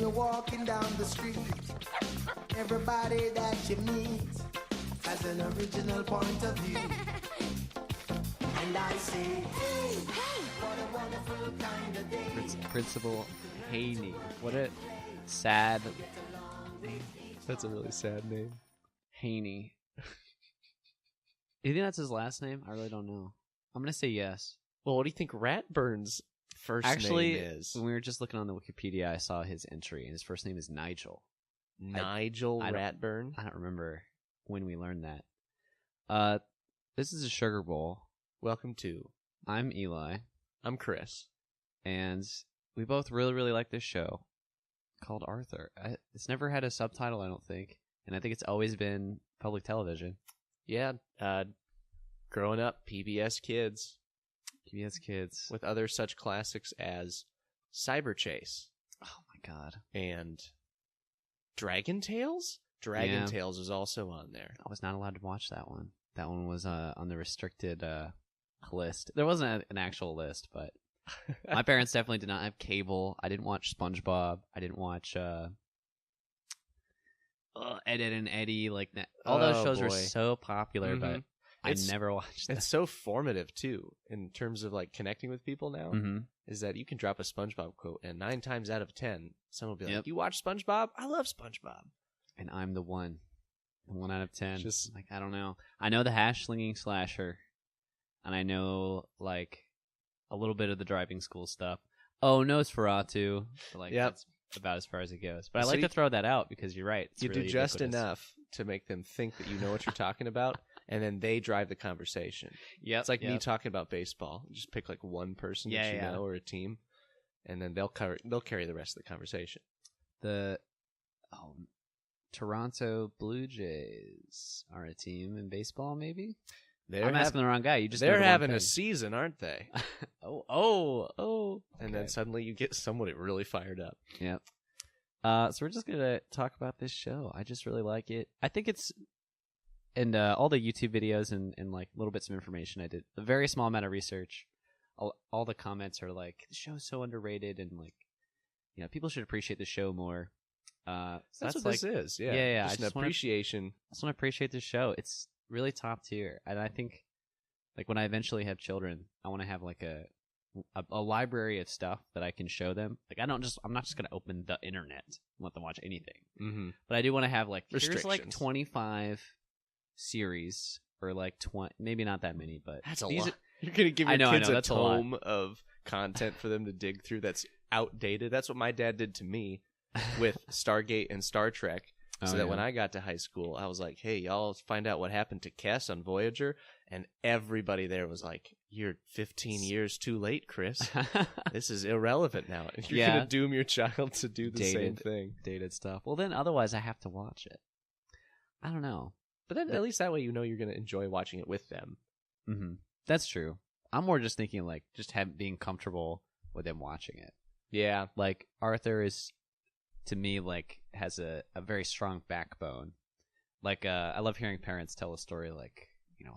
you're walking down the street, everybody that you meet has an original point of view. And I say, hey, what a wonderful kind of day. Principal Haney. What a sad name. That's a really sad name. Haney. Do you think that's his last name? I really don't know. I'm going to say yes. Well, what do you think Ratburn's first Actually, name is? When we were just looking on the Wikipedia, I saw his entry, and his first name is Nigel. Nigel Ratburn? I don't remember when we learned that. This is a Sugar Bowl. Welcome to. I'm Eli. I'm Chris. And we both really, really like this show called Arthur. It's never had a subtitle, I don't think. And I think it's always been public television. Yeah, growing up, PBS Kids. PBS Kids. With other such classics as Cyber Chase. Oh my god. And Dragon Tales? Dragon Tales was also on there. I was not allowed to watch that one. That one was on the restricted list. There wasn't an actual list, but my parents definitely did not have cable. I didn't watch SpongeBob. I didn't watch Ed, Ed and Eddie. Like all those shows were so popular, but I never watched them. It's so formative too in terms of like connecting with people now. Is that you can drop a SpongeBob quote, and 9 times out of 10, someone will be like, "You watch SpongeBob? I love SpongeBob." And I'm the one. 1 out of 10. Just like, I don't know. I know the hash slinging slasher, and I know like a little bit of the driving school stuff. Oh, Nosferatu. Like that's about as far as it goes. But I like to throw that out because you're right. You really do just enough to make them think that you know what you're talking about, and then they drive the conversation. Yeah, it's like me talking about baseball. You just pick like one person that you know or a team, and then they'll carry the rest of the conversation. Toronto Blue Jays are a team in baseball, maybe? I'm asking the wrong guy. They're having a season, aren't they? Okay. And then suddenly you get someone really fired up. Yep. So we're just going to talk about this show. I just really like it. I think it's, and all the YouTube videos and like little bits of information I did, a very small amount of research. All the comments are like, the show's so underrated and like, people should appreciate the show more. So that's what this is. Yeah. Just an appreciation. I just want to appreciate the show. It's really top tier. And I think like when I eventually have children, I want to have like a library of stuff that I can show them. Like I'm not just going to open the internet and let them watch anything. But I do want to have like, here's like 25 series or like 20, maybe not that many, but that's a lot. You're going to give your kids a tome of content for them to dig through that's outdated. That's what my dad did to me with Stargate and Star Trek. So that when I got to high school, I was like, hey, y'all find out what happened to Cass on Voyager. And everybody there was like, you're 15 years too late, Chris. This is irrelevant now. You're going to doom your child to do the same thing. Dated stuff. Well, then otherwise I have to watch it. I don't know. But then at least that way you're going to enjoy watching it with them. That's true. I'm more just thinking like just being comfortable with them watching it. Yeah. Like Arthur is, to me, like has a very strong backbone. Like I love hearing parents tell a story like,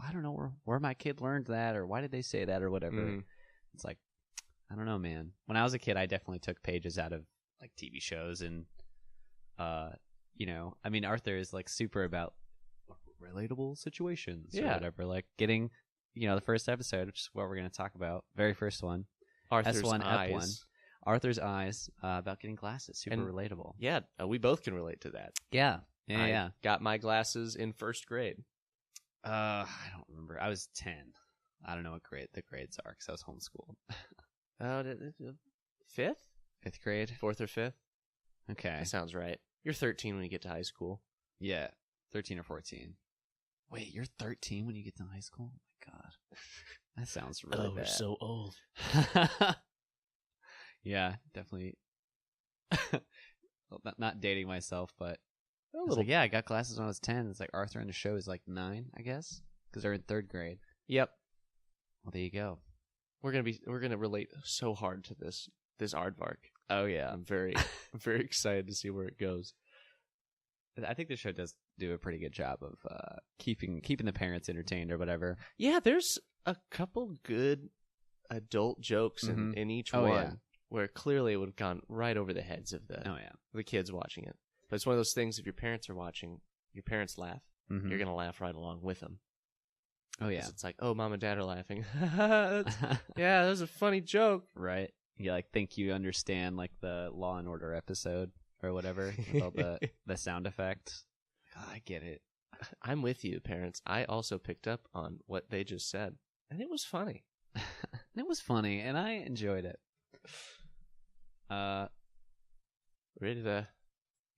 I don't know where my kid learned that or why did they say that or whatever. It's like, I don't know, man. When I was a kid, I definitely took pages out of like TV shows and, I mean, Arthur is like super about relatable situations or whatever. Like getting, the first episode, which is what we're going to talk about. Very first one. Arthur's S1, eyes. F1. Arthur's eyes about getting glasses. Super relatable. Yeah, we both can relate to that. Yeah. Got my glasses in first grade. I don't remember. I was 10. I don't know what grade the grades are because I was homeschooled. Fifth? 5th grade? 4th or 5th? Okay. That sounds right. You're 13 when you get to high school. Yeah, 13 or 14. Wait, you're 13 when you get to high school? Oh my god. That sounds really bad. We're so old. Yeah, definitely. Not dating myself, but I got glasses when I was 10. It's like Arthur in the show is like 9, I guess, because they're in 3rd grade. Yep. Well, there you go. We're gonna relate so hard to this aardvark. Oh yeah, I'm very excited to see where it goes. I think the show does do a pretty good job of keeping the parents entertained or whatever. Yeah, there's a couple good adult jokes in each one. Yeah. where clearly it would have gone right over the heads of the kids watching it. But it's one of those things, if your parents are watching, your parents laugh, you're going to laugh right along with them. Oh, yeah. It's like, oh, mom and dad are laughing. Yeah, that was a funny joke. Right. You like think you understand like the Law and Order episode or whatever with all the sound effects. Oh, I get it. I'm with you, parents. I also picked up on what they just said, and it was funny. It was funny, and I enjoyed it. Ready to...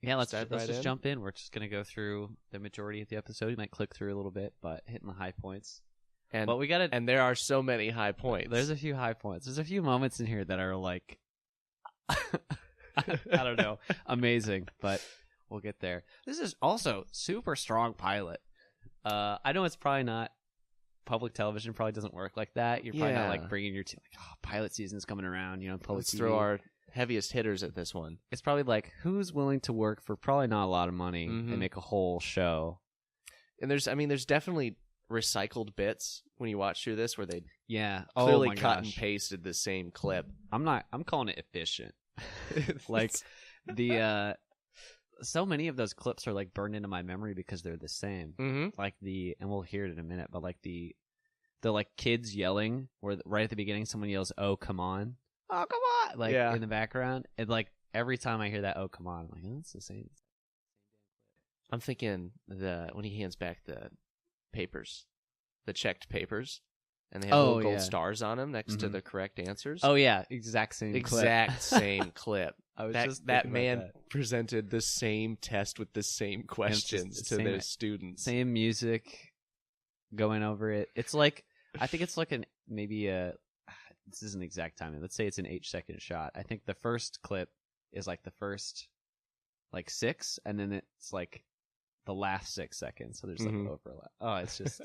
Yeah, let's just jump in. We're just going to go through the majority of the episode. You might click through a little bit, but hitting the high points. But we gotta, and there are so many high points. There's a few high points. There's a few moments in here that are like, I don't know, amazing, but we'll get there. This is also super strong pilot. I know it's probably not, public television probably doesn't work like that. You're probably not like bringing your team, like, oh, pilot season's coming around, you know, public Let's TV. throw our heaviest hitters at this one. It's probably like, who's willing to work for probably not a lot of money and make a whole show? And there's definitely recycled bits when you watch through this where they clearly cut and pasted the same clip. I'm calling it efficient. Like the so many of those clips are like burned into my memory because they're the same. Like and we'll hear it in a minute, but like the like kids yelling where right at the beginning someone yells, "Oh, come on." "Oh, come on." Like in the background. And like every time I hear that, "Oh, come on," I'm like, "Oh, it's the same." I'm thinking when he hands back the papers, the checked papers, and they have little gold stars on them next to the correct answers. Oh yeah, exact same clip. I was that man presented the same test with the same questions to their students. Same music going over it. It's like, I think it's like this isn't exact timing. Let's say it's an 8-second shot. I think the first clip is like the first like 6, and then it's like the last 6 seconds, so there's like an overlap. Oh, it's just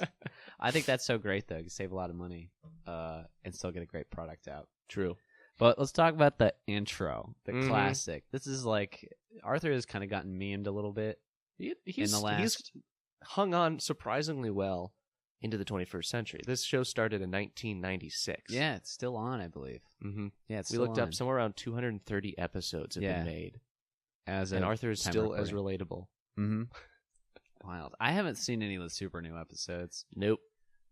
I think that's so great though. You save a lot of money and still get a great product out. True. But let's talk about the intro, the classic. This is like, Arthur has kind of gotten memed a little bit he's hung on surprisingly well into the 21st century. This show started in 1996. Yeah, it's still on, I believe. Yeah, it's still we looked up somewhere around 230 episodes have been made. And Arthur is still as relatable. Wild. I haven't seen any of the super new episodes. Nope.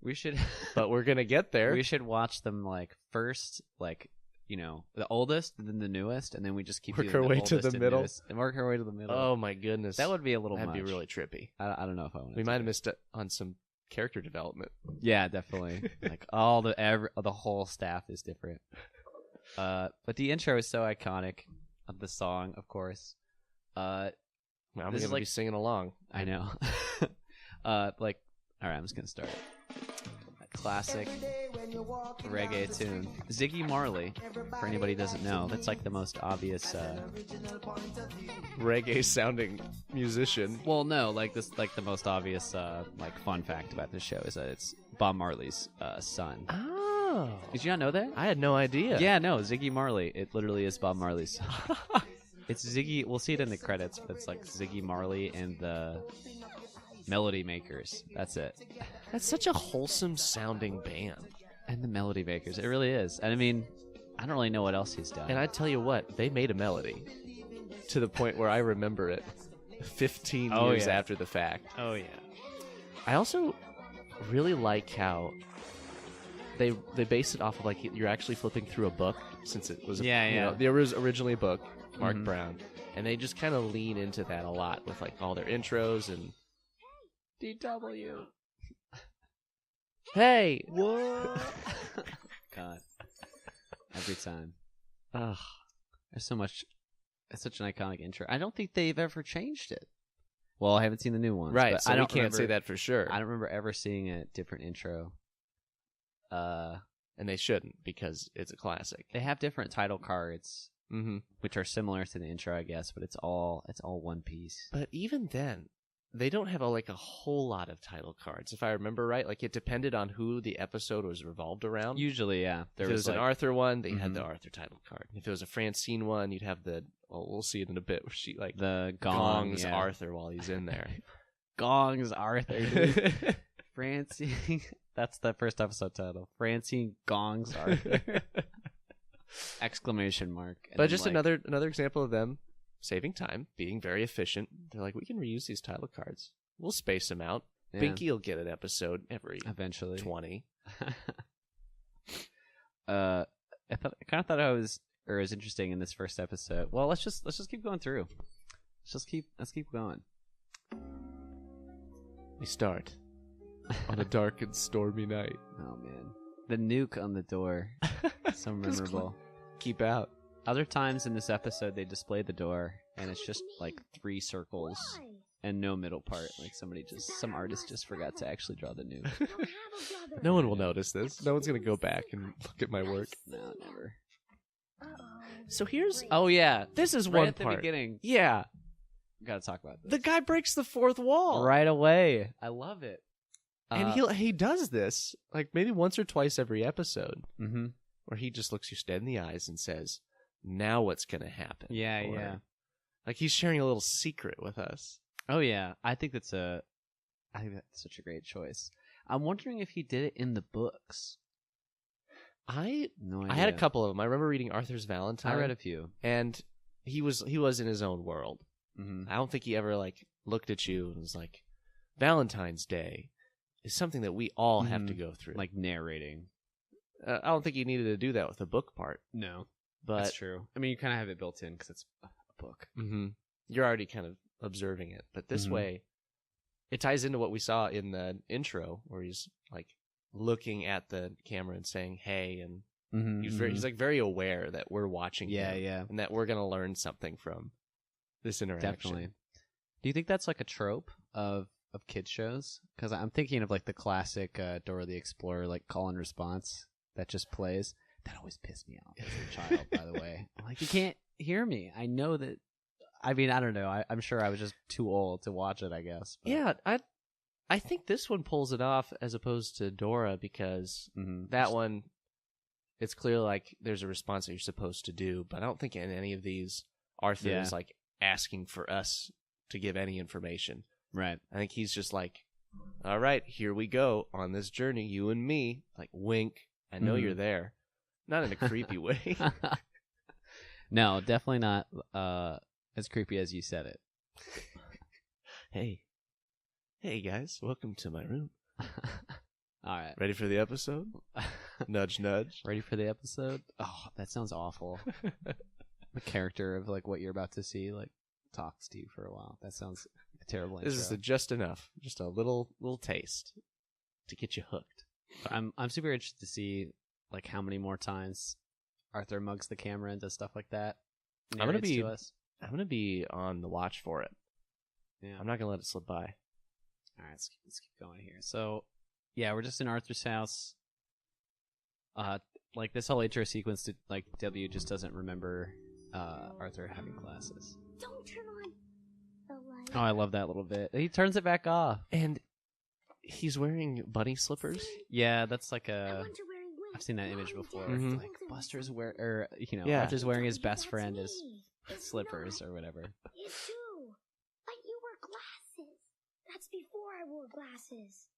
We should, but we're gonna get there. We should watch them like first, like, you know, the oldest, then the newest, and then we just keep work our way to the middle and work our way to the middle. Oh my goodness, that would be a little. That'd much. be really trippy. I don't know if I want. We might have missed it on some character development. Yeah, definitely. Like the whole staff is different. But the intro is so iconic of the song, of course. I'm going to be singing along. I know. Like, all right, I'm just going to start it. Classic reggae tune. Ziggy Marley, for anybody who doesn't know, that's like the most obvious reggae-sounding musician. Well, no, like this, like the most obvious like fun fact about this show is that it's Bob Marley's son. Oh, did you not know that? I had no idea. Yeah, no, Ziggy Marley. It literally is Bob Marley's son. It's Ziggy. We'll see it in the credits, but it's like Ziggy Marley and the Melody Makers. That's it. That's such a wholesome sounding band. And the Melody Makers. It really is. And I mean, I don't really know what else he's done. And I tell you what, they made a melody to the point where I remember it 15 years after the fact. Oh, yeah. I also really like how they base it off of like you're actually flipping through a book, since it was there was originally a book, Mark Brown, and they just kind of lean into that a lot with like all their intros and DW. Hey, what? God, every time. Ugh, there's so much. It's such an iconic intro. I don't think they've ever changed it. Well, I haven't seen the new ones, right? But so we can't say that for sure. I don't remember ever seeing a different intro. And they shouldn't, because it's a classic. They have different title cards, which are similar to the intro, I guess, but it's all one piece. But even then, they don't have a whole lot of title cards, if I remember right. Like, it depended on who the episode was revolved around. Usually, yeah. If it was an Arthur one, they had the Arthur title card. If it was a Francine one, you'd have we'll see it in a bit, where she the gongs Arthur while he's in there. Gongs Arthur, dude. Francine. That's the first episode title. Francine gongs Arthur. Exclamation mark. But just another example of them saving time, being very efficient. They're like, we can reuse these title cards. We'll space them out. Yeah. Binky will get an episode every eventually 20. I kind of thought it was interesting in this first episode. Well, let's just keep going through. Let's keep going. We start on a dark and stormy night. Oh man, the nuke on the door, so memorable. Keep out. Other times in this episode, they display the door, and it's just like 3 circles and no middle part. Like some artist just forgot to actually draw the nuke. No one will notice this. No one's gonna go back and look at my work. No, never. So here's. Oh yeah, this is right one at part. The beginning. Yeah, gotta talk about this. The guy breaks the 4th wall right away. I love it. And he does this like maybe once or twice every episode, where he just looks you dead in the eyes and says, "Now what's gonna happen?" Yeah, yeah. Like he's sharing a little secret with us. Oh yeah, I think that's such a great choice. I'm wondering if he did it in the books. I No idea. I had a couple of them. I remember reading Arthur's Valentine. I read a few, and he was in his own world. Mm-hmm. I don't think he ever like looked at you and was like, "Valentine's Day is something that we all have to go through." Like narrating. I don't think he needed to do that with the book part. No, but that's true. I mean, you kind of have it built in because it's a book. Mm-hmm. You're already kind of observing it, but this way, it ties into what we saw in the intro, where he's like looking at the camera and saying, "Hey," and he's like very aware that we're watching him, and that we're gonna learn something from this interaction. Definitely. Do you think that's like a trope of kids shows? Because I'm thinking of like the classic Dora the Explorer like call and response that just plays. That always pissed me off as a child. By the way, I'm like, you can't hear me. I know that. I mean, I don't know. I'm sure I was just too old to watch it, I guess. But. Yeah, I think this one pulls it off as opposed to Dora because that one, it's clear like there's a response that you're supposed to do, but I don't think in any of these Arthur is like asking for us to give any information. Right. I think he's just like, all right, here we go on this journey, you and me. Like, wink. I know you're there. Not in a creepy way. No, definitely not as creepy as you said it. Hey guys, welcome to my room. All right. Ready for the episode? Nudge, nudge. Ready for the episode? Oh, that sounds awful. The character of like what you're about to see like talks to you for a while. That sounds like a terrible intro. This is just enough. Just a little taste to get you hooked. But I'm super interested to see like how many more times Arthur mugs the camera and does stuff like that. I'm gonna be on the watch for it. Yeah. I'm not gonna let it slip by. All right, let's keep going here. So, yeah, we're just in Arthur's house. Like this whole intro sequence, like W just doesn't remember Arthur having classes. Don't turn on the light. Oh, I love that little bit. He turns it back off, and he's wearing bunny slippers. Yeah, that's like I've seen that image before. Like Buster's Arthur's wearing his best friend as slippers or whatever. It's true, but you wear glasses. That's before I wore glasses.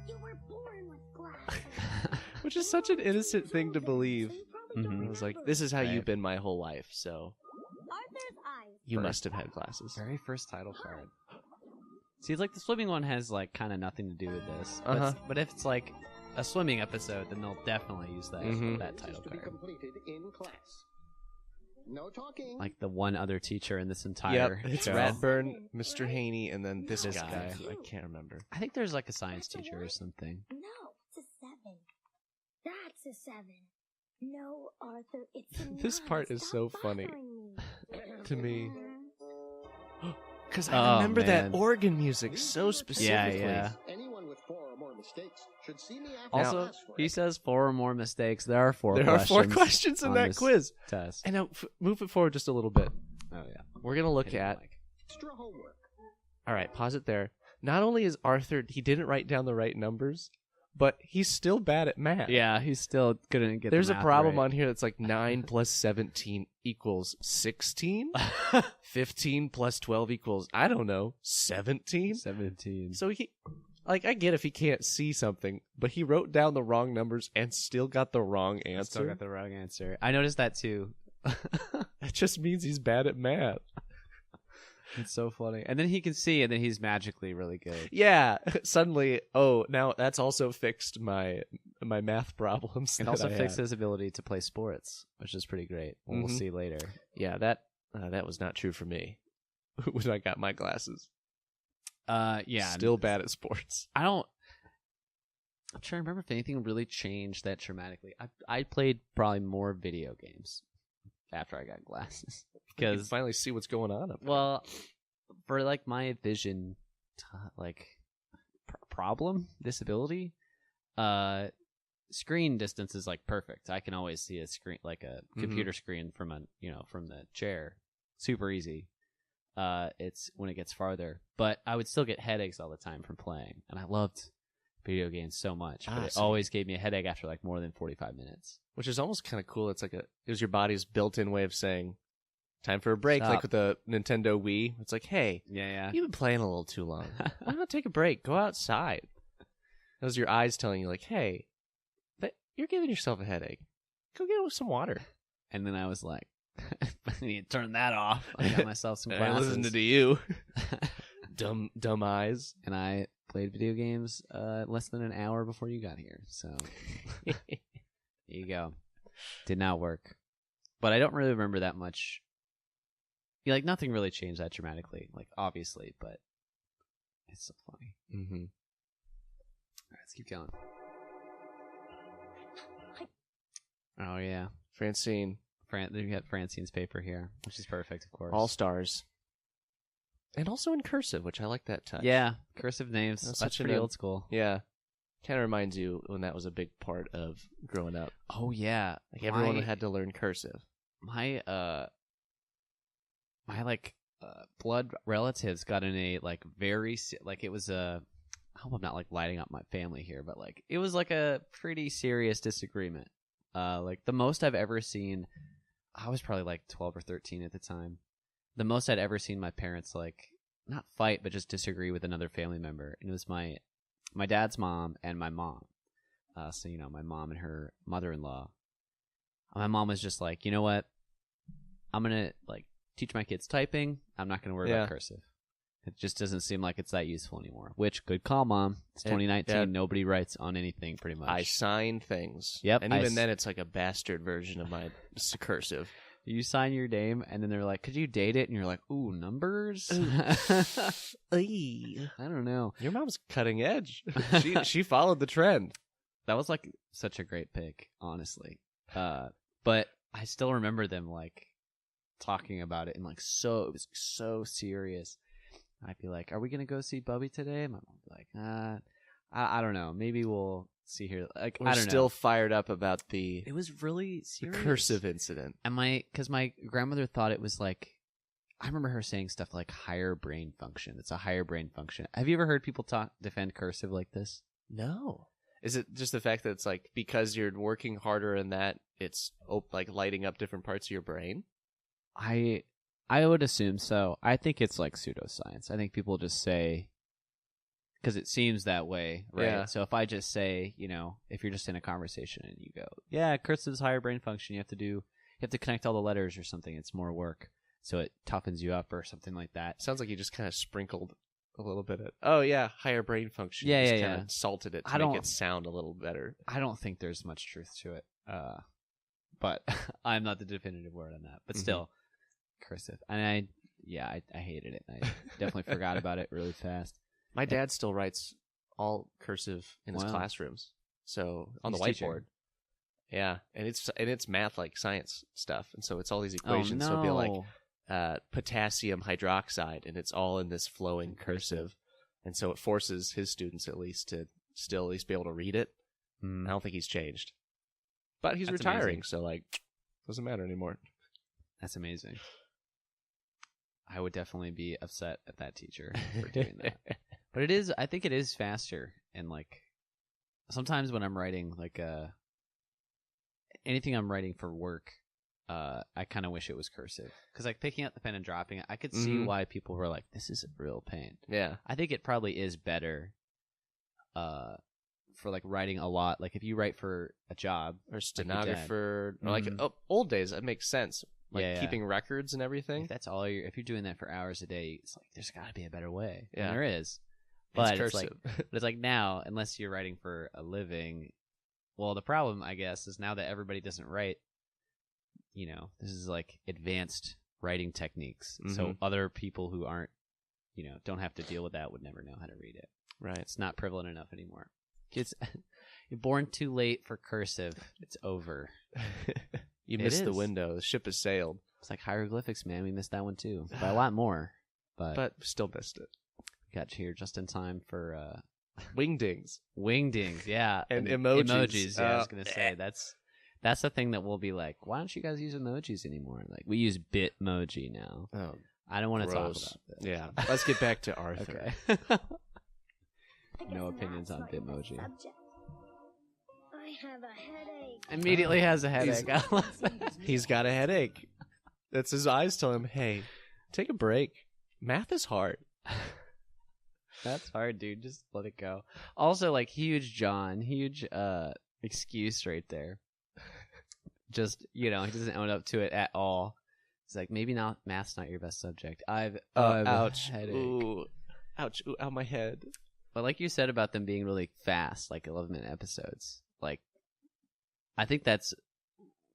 You were born with glasses. Which is such an innocent thing to believe. Mm-hmm. I was like, this is how you've been my whole life, so Arthur's eyes. You must have had glasses. Very first title card. See, like the swimming one has like kind of nothing to do with this. But if it's like a swimming episode, then they'll definitely use that title card. In class. No talking. Like the one other teacher in this entire it's show. Ratburn, Mr. Haney, and then this guy. I can't remember. I think there's like a science teacher or something. No, it's a 7. That's a 7. No, Arthur, it's a 9. This part is so funny to me. Because Oh, I remember man. that organ music so specifically. Yeah. Anyone with 4 or more mistakes should see me after Also, class for he it. says 4 or more mistakes. There are 4 There questions. are 4 questions in on that this quiz. Test. And now, move it forward just a little bit. Oh, yeah. We're going to look at... Extra homework. All right, pause it there. Not only is Arthur... He didn't write down the right numbers, but he's still bad at math. Yeah, he still couldn't get There's the a math problem right. on here that's like 9 plus 17 equals 16. 15 plus 12 equals, I don't know, 17? 17. So like, I get if he can't see something, but he wrote down the wrong numbers and still got the wrong answer. Still got the wrong answer. I noticed that too. That just means he's bad at math. It's so funny. And then he can see, and then he's magically really good. Yeah. Suddenly, now that's also fixed my math problems. It also fixed his ability to play sports, which is pretty great. We'll see later. Yeah, that was not true for me when I got my glasses. Yeah. Still bad at sports. I'm trying to remember if anything really changed that dramatically. I played probably more video games after I got glasses. Because you finally see what's going on up there. Well, for like my vision disability, screen distance is like perfect. I can always see a screen, like a computer screen from the chair. Super easy. It's when it gets farther, but I would still get headaches all the time from playing, and I loved video games so much, but it always gave me a headache after like more than 45 minutes. Which is almost kind of cool. It's like it was your body's built-in way of saying, time for a break. Stop. Like with the Nintendo Wii. It's like, hey, yeah, you've been playing a little too long. Why not take a break? Go outside. That was your eyes telling you, like, hey, you're giving yourself a headache. Go get some water. And then I was like, I need to turn that off. I got myself some glasses. I listened to you. dumb eyes. And I played video games less than an hour before you got here. So there you go. Did not work. But I don't really remember that much. Yeah, like nothing really changed that dramatically, like obviously, but it's so funny. Mm-hmm. All right, let's keep going. Oh yeah, Francine. We got Francine's paper here, which is perfect, of course. All stars. And also in cursive, which I like that touch. Yeah, cursive names. That's pretty old school. Yeah. Kind of reminds you when that was a big part of growing up. Oh, yeah. Like everyone had to learn cursive. My blood relatives got in a, like, very, like, it was a, I hope I'm not, like, lighting up my family here, but, like, it was, like, a pretty serious disagreement. Like, the most I've ever seen, I was probably, like, 12 or 13 at the time. The most I'd ever seen my parents, like, not fight, but just disagree with another family member. And it was my dad's mom and my mom. So, my mom and her mother-in-law. My mom was just like, you know what? I'm going to, like, teach my kids typing. I'm not going to worry about cursive. It just doesn't seem like it's that useful anymore. Which, good call, Mom. It's 2019. Nobody writes on anything, pretty much. I sign things. Yep. And even then, it's like a bastard version of my cursive. You sign your name, and then they're like, could you date it? And you're like, ooh, numbers? I don't know. Your mom's cutting edge. She followed the trend. That was, like, such a great pick, honestly. But I still remember them, like, talking about it, and, like, it was so serious. I'd be like, are we going to go see Bubby today? My mom would be like, I don't know. Maybe we'll see here. Like, We're I don't know. still fired up about It was really serious. The cursive incident. And because my grandmother thought it was like, I remember her saying stuff like higher brain function. It's a higher brain function. Have you ever heard people defend cursive like this? No. Is it just the fact that it's like, because you're working harder in that, it's like lighting up different parts of your brain? I would assume so. I think it's like pseudoscience. I think people just say, because it seems that way, right? Yeah. So if I just say, if you're just in a conversation and you go, yeah, cursive's higher brain function, you have to connect all the letters or something. It's more work. So it toughens you up or something like that. Sounds like you just kind of sprinkled a little bit of, higher brain function. Yeah, just yeah, kind of salted it to make it sound a little better. I don't think there's much truth to it. But I'm not the definitive word on that. But still, cursive. And I hated it. I definitely forgot about it really fast. My dad still writes all cursive in his classrooms. So on the whiteboard. Teaching. Yeah. And it's math, like science stuff. And so it's all these equations. So it'll be like potassium hydroxide, and it's all in this flowing cursive. And so it forces his students at least to still at least be able to read it. I don't think he's changed. But he's retiring, amazing. so like doesn't matter anymore. That's amazing. I would definitely be upset at that teacher for doing that. But I think it is faster. And like, sometimes when I'm writing like anything I'm writing for work, I kind of wish it was cursive. Because like picking up the pen and dropping it, I could see why people were like, this is a real pain. Yeah. I think it probably is better for like writing a lot. Like if you write for a job or stenographer, or like Mhm. old days, that makes sense. Like Yeah, yeah. keeping records and everything. if that's all if you're doing that for hours a day, it's like there's got to be a better way. Yeah. And there is. But it's like, cursive. but it's like now, unless you're writing for a living, well, the problem I guess is now that everybody doesn't write, this is like advanced writing techniques. So Mhm. other people who aren't, don't have to deal with that would never know how to read it. Right. It's not prevalent enough anymore. Kids, you're born too late for cursive. It's over. You It missed the is. window. The ship has sailed. It's like hieroglyphics, man. We missed that one too by a lot more, But still missed it. got here just in time for Wingdings. wingdings. Yeah, And emojis. Emojis. Yeah, I was gonna say that's the thing that we'll be like. Why don't you guys use emojis anymore? Like we use Bitmoji now. Oh, I don't want to talk gross. about this. Yeah. Let's get back to Arthur. Okay. I guess No opinions math's on not your best Bitmoji. subject. I have a headache. Immediately has a headache. I love that. He's got a headache. That's his eyes telling him, hey, take a break. Math is hard. That's hard, dude. Just let it go. Also, like huge excuse right there. Just he doesn't own up to it at all. He's like, maybe not math's not your best subject. I've Ouch. a headache. Ooh. Ouch. Ooh, ow, my head. But like you said about them being really fast, like 11-minute episodes, like I think that's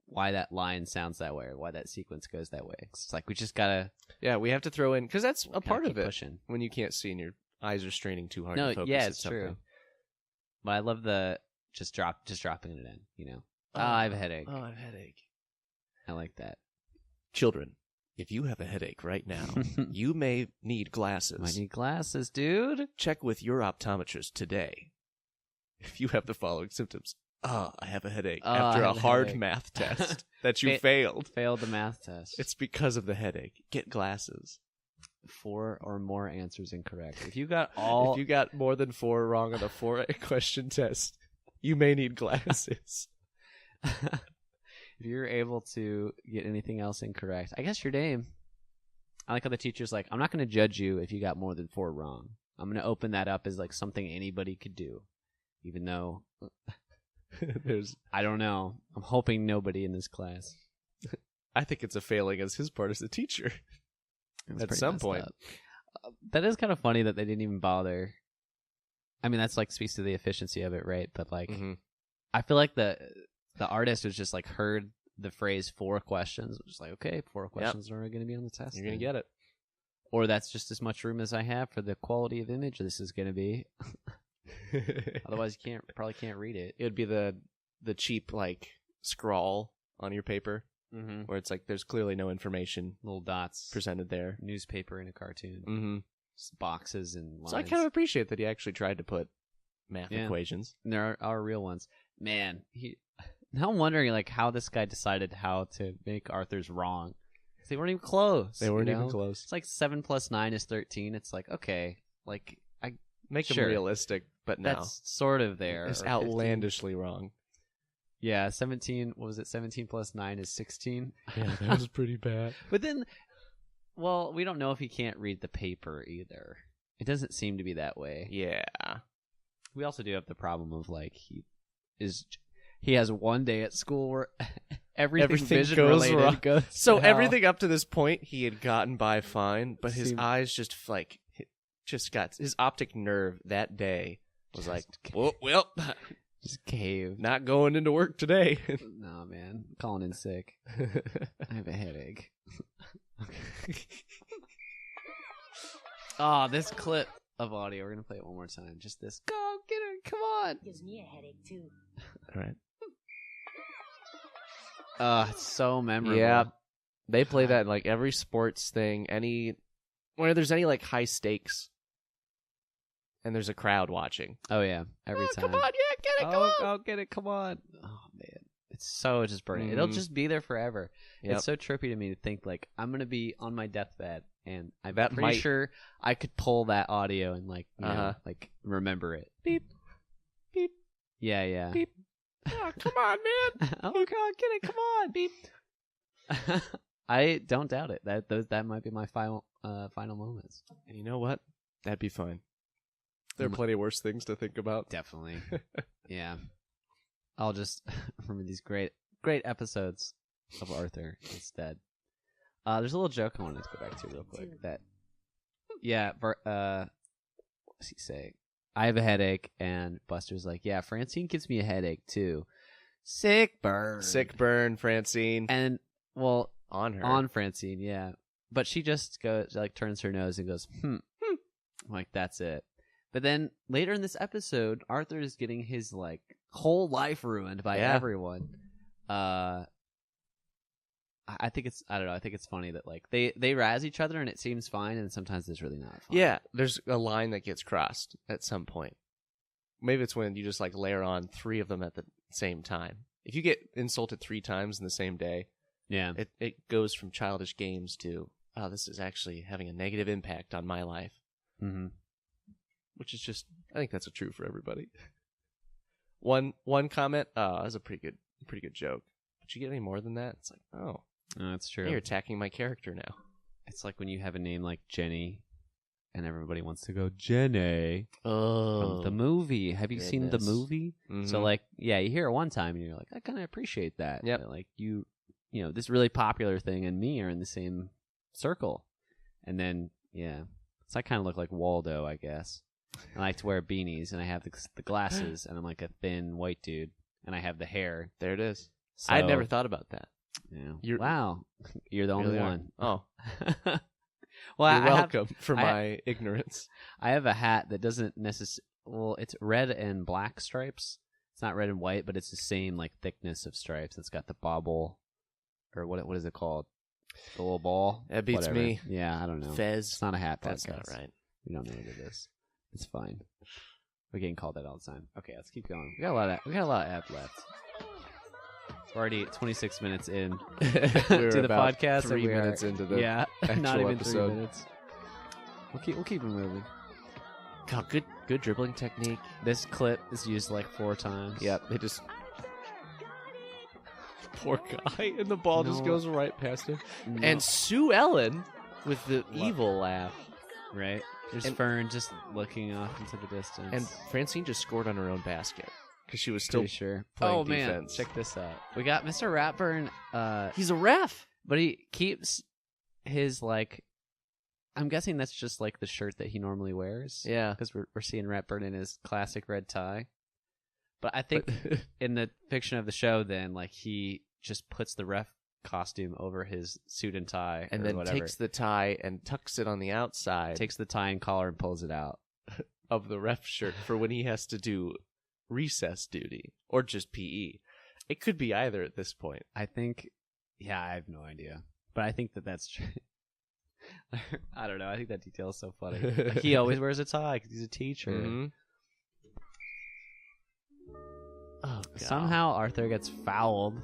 why that line sounds that way, or why that sequence goes that way. It's like we just gotta, Yeah, we have to throw in, because that's a gotta part keep of it. pushing. When you can't see and your eyes are straining too hard No, to focus yeah, at it's something. true. But I love the just dropping it in. Oh, I have a headache. Oh, I have a headache. I like that. Children, if you have a headache right now, you may need glasses. I need glasses, dude. Check with your optometrist today. If you have the following symptoms. I have a headache I after a have a hard headache. math test that you Fa- failed. Failed the math test. It's because of the headache. Get glasses. 4 or more answers incorrect. If you got all, If you got more than 4 wrong on the 4-question test, you may need glasses. if you're able to get anything else incorrect, I guess your name. I like how the teacher's like, I'm not going to judge you if you got more than 4 wrong. I'm going to open that up as like something anybody could do, even though I don't know. I'm hoping nobody in this class. I think it's a failing as his part as a teacher. It's At pretty some messed point. up. That is kind of funny that they didn't even bother. I mean, that's like speaks to the efficiency of it, right? But like, Mhm. I feel like the artist was just like heard the phrase 4 questions, which is like, okay, 4 questions are going to be on the test. You're going to then. get it. Or that's just as much room as I have for the quality of image this is going to be. Otherwise, you probably can't read it. It would be the cheap like scrawl on your paper Mm-hmm. where it's like there's clearly no information Little dots, presented there. newspaper in a cartoon, Mm-hmm. boxes and lines. So I kind of appreciate that he actually tried to put math Yeah. equations. And there are real ones. Man, now I'm wondering like how this guy decided how to make Arthur's wrong. 'Cause they weren't even close. They weren't you even know? close. It's like 7 + 9 is 13. It's like, okay, like Make them Sure. realistic, but no. that's sort of there. It's or 15. outlandishly wrong. Yeah, 17. What was it? 17 + 9 is 16. Yeah, that was pretty bad. But then, well, we don't know if he can't read the paper either. It doesn't seem to be that way. Yeah. We also do have the problem of like he has one day at school where everything vision goes related wrong. goes So to hell. everything up to this point he had gotten by fine, but his Seemed- eyes just got his optic nerve that day was like, Just well, just caved. not going into work today. No, man, I'm calling in sick. I have a headache. Oh, this clip of audio. We're gonna play it one more time. Just this. Go get it. Come on. Gives me a headache too. All right. It's so memorable. Yeah. They play that in like every sports thing, where there's any like high stakes and there's a crowd watching. Oh yeah. Every time. Come on, yeah, get it, come on. Oh, get it. Come on. Oh man, it's so just burning. It'll Mhm. just be there forever. Yep. It's so trippy to me to think like I'm gonna be on my deathbed and I'm That pretty might- sure I could pull that audio and like Uh-huh. like remember it. Beep. Beep. Yeah, yeah. Beep. Oh, come on, man. Oh god, get it! Come on, beep. I don't doubt it. That might be my final moments. And you know what? That'd be fine. There are plenty worse things to think about. Definitely. Yeah. I'll just remember these great episodes of Arthur instead. There's a little joke I wanted to go back to real quick. That, yeah, what's he say? I have a headache, and Buster's like, yeah, Francine gives me a headache too. Sick burn, Francine. And well, on Francine, yeah. But she just goes like turns her nose and goes, like that's it. But then later in this episode, Arthur is getting his like whole life ruined by everyone. I think it's funny that like they razz each other and it seems fine, and sometimes it's really not fine. Yeah, there's a line that gets crossed at some point. Maybe it's when you just like layer on 3 of them at the same time. If you get insulted 3 times in the same day, yeah, it goes from childish games to, oh, this is actually having a negative impact on my life. Mm-hmm. Which is just, I think that's true for everybody. One comment, that was a pretty good joke. But you get any more than that? It's like, oh, that's true. You're attacking my character now. It's like when you have a name like Jenny, and everybody wants to go Jenny from the movie. Have you seen the movie? Mm-hmm. So like, yeah, you hear it one time and you're like, I kind of appreciate that. Yeah, like you know, this really popular thing and me are in the same circle, and then yeah, so I kind of look like Waldo, I guess. I like to wear beanies, and I have the glasses, and I'm like a thin white dude, and I have the hair. There it is. So, I'd never thought about that. Yeah. Wow, you're the only one. Oh, well, you're welcome for my ignorance. I have a hat that doesn't necessarily. Well, it's red and black stripes. It's not red and white, but it's the same like thickness of stripes. It's got the bobble, or what is it called? The little ball. That beats me. Yeah, I don't know. Fez. It's not a hat podcast. That's not right. We don't know what it is. It's fine. We're getting called that all the time. Okay, let's keep going. We got a lot of app left. We're already 26 minutes in to the podcast. 3 minutes into the actual not even episode. 3 minutes. We'll keep it moving. God, good dribbling technique. This clip is used like 4 times. Yep, they just poor guy, and the ball just goes right past him. No. And Sue Ellen with the evil laugh. Right. There's Fern just looking off into the distance. And Francine just scored on her own basket because she was still sure playing Man, defense. check this out. We got Mr. Ratburn. He's a ref, but he keeps his like. I'm guessing that's just like the shirt that he normally wears. Yeah, because we're seeing Ratburn in his classic red tie. But I think in the fiction of the show, then like he just puts the ref costume over his suit and tie, and then takes the tie and tucks it on the outside. Takes the tie and collar and pulls it out of the ref shirt for when he has to do recess duty or just PE. It could be either at this point. I think. Yeah, I have no idea, but I think that's true. I don't know. I think that detail is so funny. Like, he always wears a tie because he's a teacher. Mm-hmm. Oh, God. Somehow Arthur gets fouled.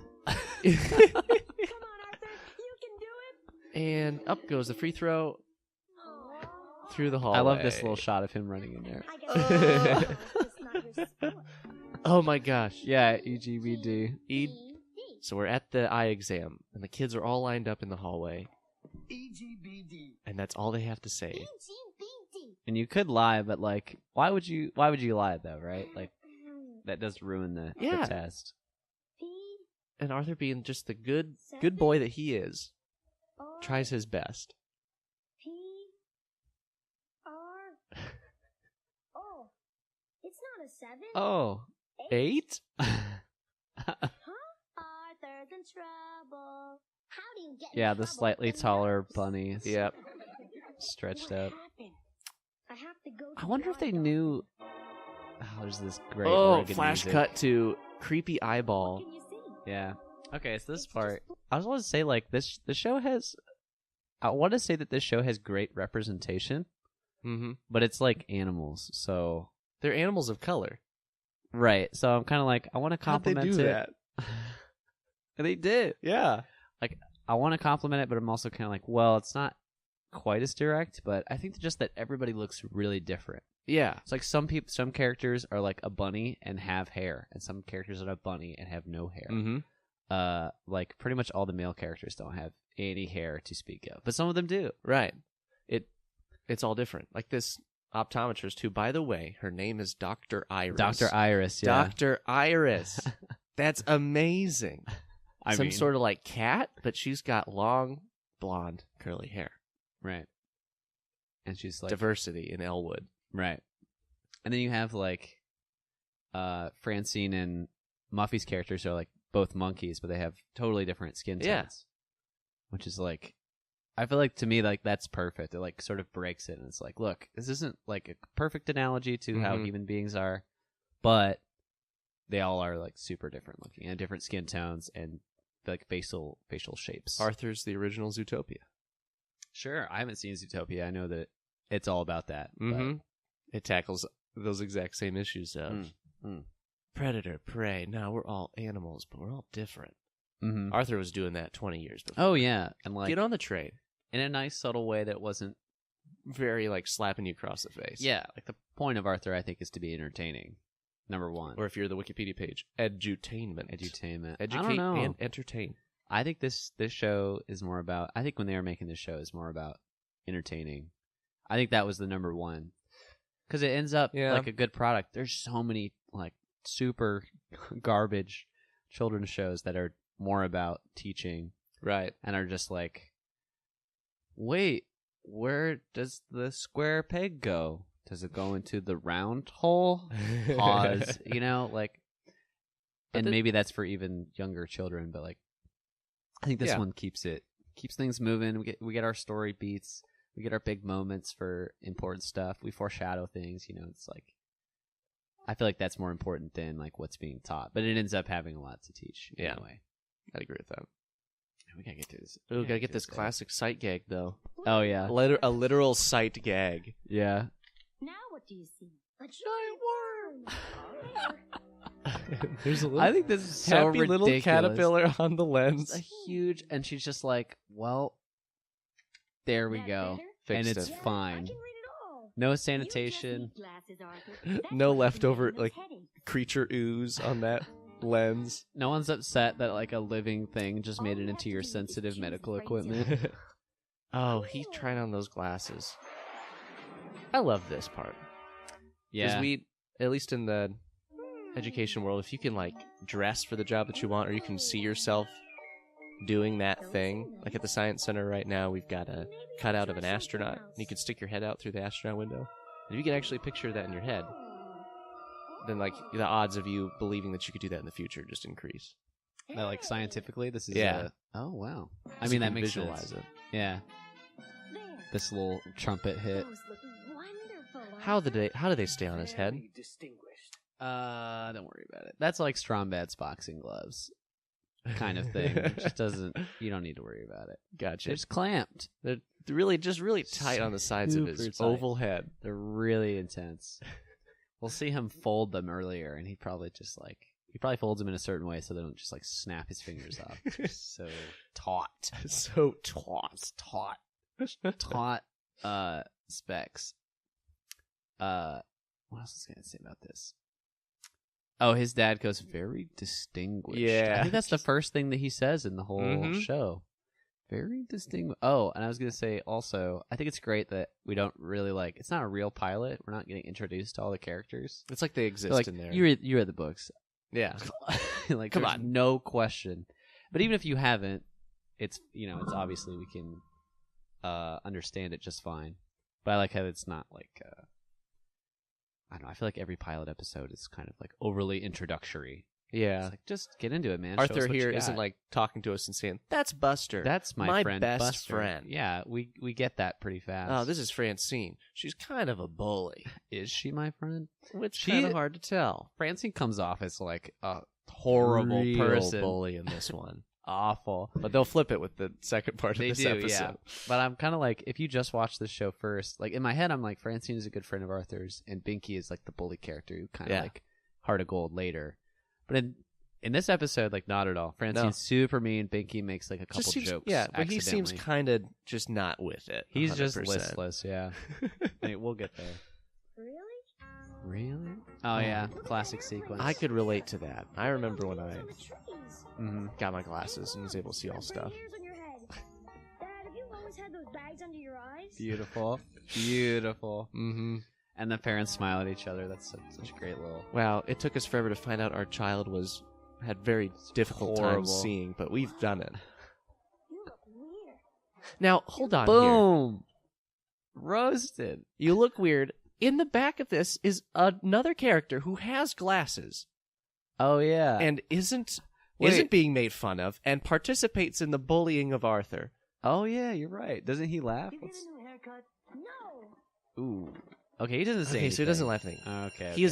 And up goes the free throw through the hallway. I love this little shot of him running in there. Oh my gosh. Yeah, EGBD. So we're at the eye exam, and the kids are all lined up in the hallway. EGBD. And that's all they have to say. And you could lie, but like, why would you lie though, right? Like, that does ruin the test. And Arthur, being just the good boy that he is, tries his best. P-R... Oh, it's not a 7. Oh, 8? Huh? Arthur's in trouble. How do you get yeah, the slightly taller bunnies. Yep. Stretched out. I have to go. I wonder if they knew. Oh, there's this great. Flash cut to creepy eyeball. What can you see? Yeah. Okay, so this part, I was going to say like this. The show has. I want to say that this show has great representation. Mm-hmm. But it's like animals, so they're animals of color. Right. So I'm kind of like, I want to compliment How'd they do it. that? They did. Yeah. Like, I want to compliment it, but I'm also kind of like, well, it's not quite as direct, but I think just that everybody looks really different. Yeah. It's like some characters are like a bunny and have hair, and some characters are a bunny and have no hair. Mm-hmm. Like pretty much all the male characters don't have any hair to speak of, but some of them do. Right. It's all different. Like this optometrist who, by the way, her name is Dr. Iris. Dr. Iris, yeah. Dr. Iris. That's amazing. Some sort of like cat, but she's got long, blonde, curly hair. Right. And she's like... diversity in Elwood. Right. And then you have like Francine and Muffy's characters are like both monkeys, but they have totally different skin tones. Yeah. Which is like... I feel like to me, like that's perfect. It like sort of breaks it, and it's like, look, this isn't like a perfect analogy to how human beings are, but they all are like super different looking and different skin tones and like facial shapes. Arthur's the original Zootopia. Sure, I haven't seen Zootopia. I know that it's all about that. Mm-hmm. It tackles those exact same issues of predator, prey. Now we're all animals, but we're all different. Mm-hmm. Arthur was doing that 20 years before. Oh yeah, and like get on the train in a nice subtle way that wasn't very like slapping you across the face. Yeah, like the point of Arthur, I think, is to be entertaining. Number one, or if you're the Wikipedia page, edutainment. Educate and entertain. I think this show is more about. I think when they were making this show, is more about entertaining. I think that was the number one because it ends up like a good product. There's so many like super garbage children's shows that are more about teaching, right? And are just like, wait, where does the square peg go? Does it go into the round hole? Pause, you know, like, and maybe that's for even younger children, but like, I think this one keeps things moving. We get our story beats, we get our big moments for important stuff. We foreshadow things, you know. It's like, I feel like that's more important than like what's being taught, but it ends up having a lot to teach. Anyway. I'd agree with that. We gotta get to this. We gotta get this classic sight gag, though. Oh yeah, a literal sight gag. Yeah. Now what do you see? A giant worm. There's a little. I think this is so happy ridiculous. Little caterpillar on the lens. It's a huge, and she's just like, well, there we go, and it's fine. No sanitation. No leftover like creature ooze on that lens. No one's upset that like a living thing just made it into your sensitive medical equipment. Oh, he's trying on those glasses. I love this part. Yeah. Because we, at least in the education world, if you can like dress for the job that you want, or you can see yourself doing that thing, like at the Science Center right now, we've got a cutout of an astronaut, and you can stick your head out through the astronaut window. And if you can actually picture that in your head, then like the odds of you believing that you could do that in the future just increase. That, like scientifically, this is oh wow. I So mean you that can makes visualize sense. it. Yeah. This little trumpet hit. How do they stay on his head? Don't worry about it. That's like Strombad's boxing gloves kind of thing. It just doesn't. You don't need to worry about it. Gotcha. They're just clamped. They're really tight on the sides of his Super tight. oval head. They're really intense. We'll see him fold them earlier, and he probably folds them in a certain way so they don't just like snap his fingers off. So taut. So taut. Taut specs. What else was I gonna say about this? Oh, his dad goes very distinguished. Yeah. I think that's the first thing that he says in the whole show. Very distinguished. Oh, and I was gonna say also, I think it's great that we don't really like. It's not a real pilot. We're not getting introduced to all the characters. It's like they exist like, in there. You read the books. Yeah. Like, come on, no question. But even if you haven't, it's it's obviously we can understand it just fine. But I like how it's not like I don't know. I feel like every pilot episode is kind of like overly introductory. Yeah. It's like, just get into it, man. Arthur here isn't like talking to us and saying, "That's Buster. That's my friend, best Buster. friend." Yeah, we get that pretty fast. Oh, this is Francine. She's kind of a bully. Is she my friend? Which kind of hard to tell. Francine comes off as like a horrible person. Bully in this one. Awful. But they'll flip it with the second part of this episode. Yeah. But I'm kind of like, if you just watch this show first, like in my head, I'm like, Francine is a good friend of Arthur's, and Binky is like the bully character who kind of like Heart of Gold later. But in this episode, like not at all. Francine's super mean. Binky makes like a couple jokes. Yeah, but he seems kind of just not with it. He's 100%. just listless. Yeah. Hey, we'll get there. Really? Oh yeah, classic sequence. I could relate to that. I remember when I got my glasses and was able to see all stuff. Beautiful. Beautiful. Mm-hmm. And the parents smile at each other. That's such a great little... Wow, it took us forever to find out our child had very difficult times seeing, but we've done it. You look weird. Now, hold on Boom! Roasted. You look weird. In the back of this is another character who has glasses. Oh, yeah. And isn't being made fun of and participates in the bullying of Arthur. Oh, yeah, you're right. Doesn't he laugh? You get a new haircut? No. Ooh. Okay, he doesn't say Okay, anything. so he doesn't laugh at anything. Okay. He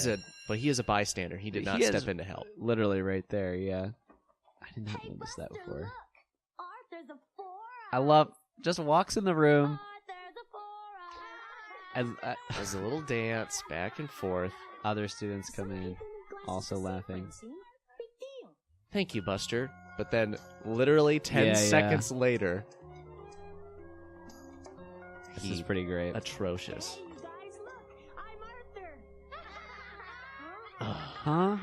is a bystander. He did not step in to help. Literally right there, yeah. I did not notice that before. Look. Arthur's a four-eye. I love... Just walks in the room. Arthur's a four-eye. As a little dance back and forth. Other students come in, also laughing. Big deal. Thank you, Buster. But then, literally 10 seconds later... This is pretty great. Atrocious. Hey, you guys, look. I'm Arthur. Huh?